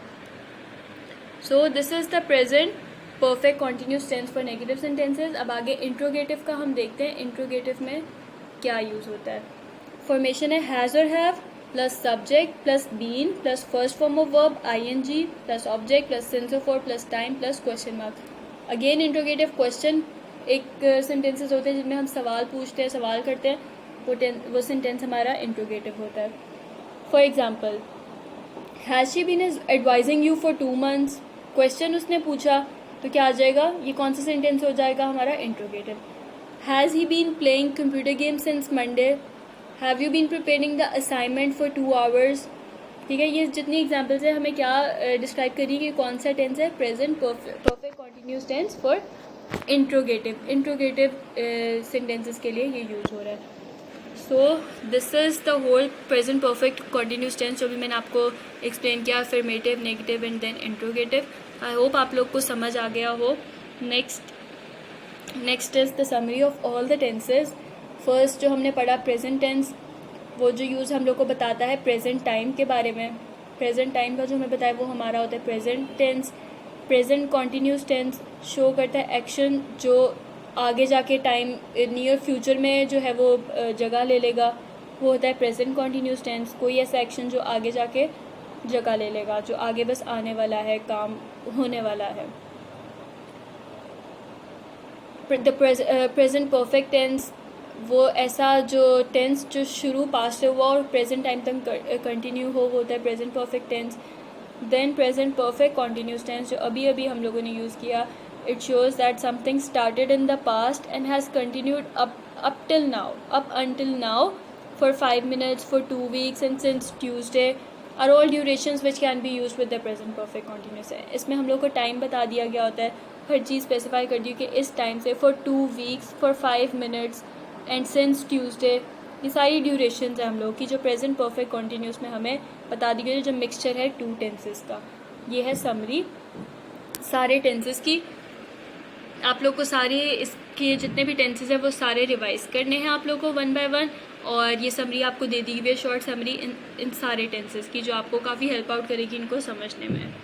So this is the present perfect continuous tense for negative sentences. अब आगे इंट्रोगेटिव का हम देखते हैं. इंट्रोगेटिव में क्या यूज़ होता है. फॉर्मेशन है हैज़ और have plus subject plus been plus first form of verb ING plus object plus since और for plus time plus question mark. Again interrogative question एक सेंटेंसेस होते हैं जिनमें हम सवाल पूछते हैं, सवाल करते हैं, वो सेंटेंस हमारा इंट्रोगेटिव होता है. For example, has she been advising you for 2 months. Question उसने पूछा तो क्या आ जाएगा, ये कौन सा सेंटेंस हो जाएगा हमारा interrogative. Has he been playing computer game since Monday. Have you been preparing the assignment for 2 hours. ठीक है, ये जितनी एग्जाम्पल्स है हमें क्या डिस्क्राइब करिए कि कौन सा टेंस है, present perfect continuous tense for interrogative sentences के लिए ये यूज हो रहा है. So this is the whole present perfect continuous tense जो भी मैंने आपको एक्सप्लेन किया, affirmative, negative and then interrogative. I hope आप लोग को समझ आ गया हो. Next is the summary of all the tenses. First जो हमने पढ़ा प्रेजेंट टेंस, वो जो यूज़ हम लोग को बताता है प्रेजेंट टाइम के बारे में. प्रेजेंट टाइम का जो हमें बताया वो हमारा होता है present tense. Present continuous tense show करता है एक्शन जो आगे जाके टाइम नियर फ्यूचर में जो है वो जगह ले लेगा, वो होता है प्रेजेंट कॉन्टिन्यूस टेंस. कोई ऐसा एक्शन जो आगे जाके जगह ले लेगा, जो आगे बस आने वाला है, काम होने वाला है. द प्रेजेंट परफेक्ट टेंस वो ऐसा जो टेंस जो शुरू पास्ट से हुआ और प्रेजेंट टाइम तक कंटिन्यू हो, वो होता है present perfect tense. Then present perfect continuous tense जो अभी अभी हम लोगों ने यूज़ किया, it shows that something started in the past and has continued up until now for 5 minutes, for 2 weeks and since Tuesday are all durations which can be used with the present perfect continuous. इसमें हम लोग को time बता दिया गया होता है, हर चीज़ specify कर दी कि इस टाइम से for 2 weeks, for 5 minutes and since Tuesday. ये सारी ड्यूरेशंस है हम लोग की जो प्रेजेंट परफेक्ट कॉन्टिन्यूस में हमें बता दी गई, जो मिक्सचर है 2 टेंसेस का. ये है समरी सारे टेंसेस की. आप लोग को सारे इसके जितने भी टेंसेस हैं वो सारे रिवाइज करने हैं आप लोग को 1 by 1. और ये समरी आपको दे दी गई है, शॉर्ट समरी इन सारे टेंसेस की, जो आपको काफ़ी हेल्प आउट करेगी इनको समझने में.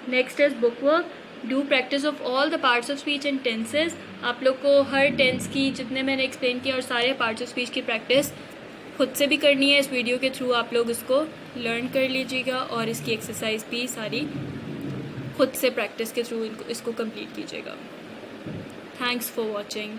Next is book work. Do practice of all the parts of speech and tenses. आप लोग को हर टेंस की जितने मैंने एक्सप्लेन किया और सारे पार्ट्स ऑफ स्पीच की प्रैक्टिस खुद से भी करनी है. इस वीडियो के थ्रू आप लोग इसको लर्न कर लीजिएगा और इसकी एक्सरसाइज भी सारी खुद से प्रैक्टिस के थ्रू इसको कंप्लीट कीजिएगा. Thanks for watching.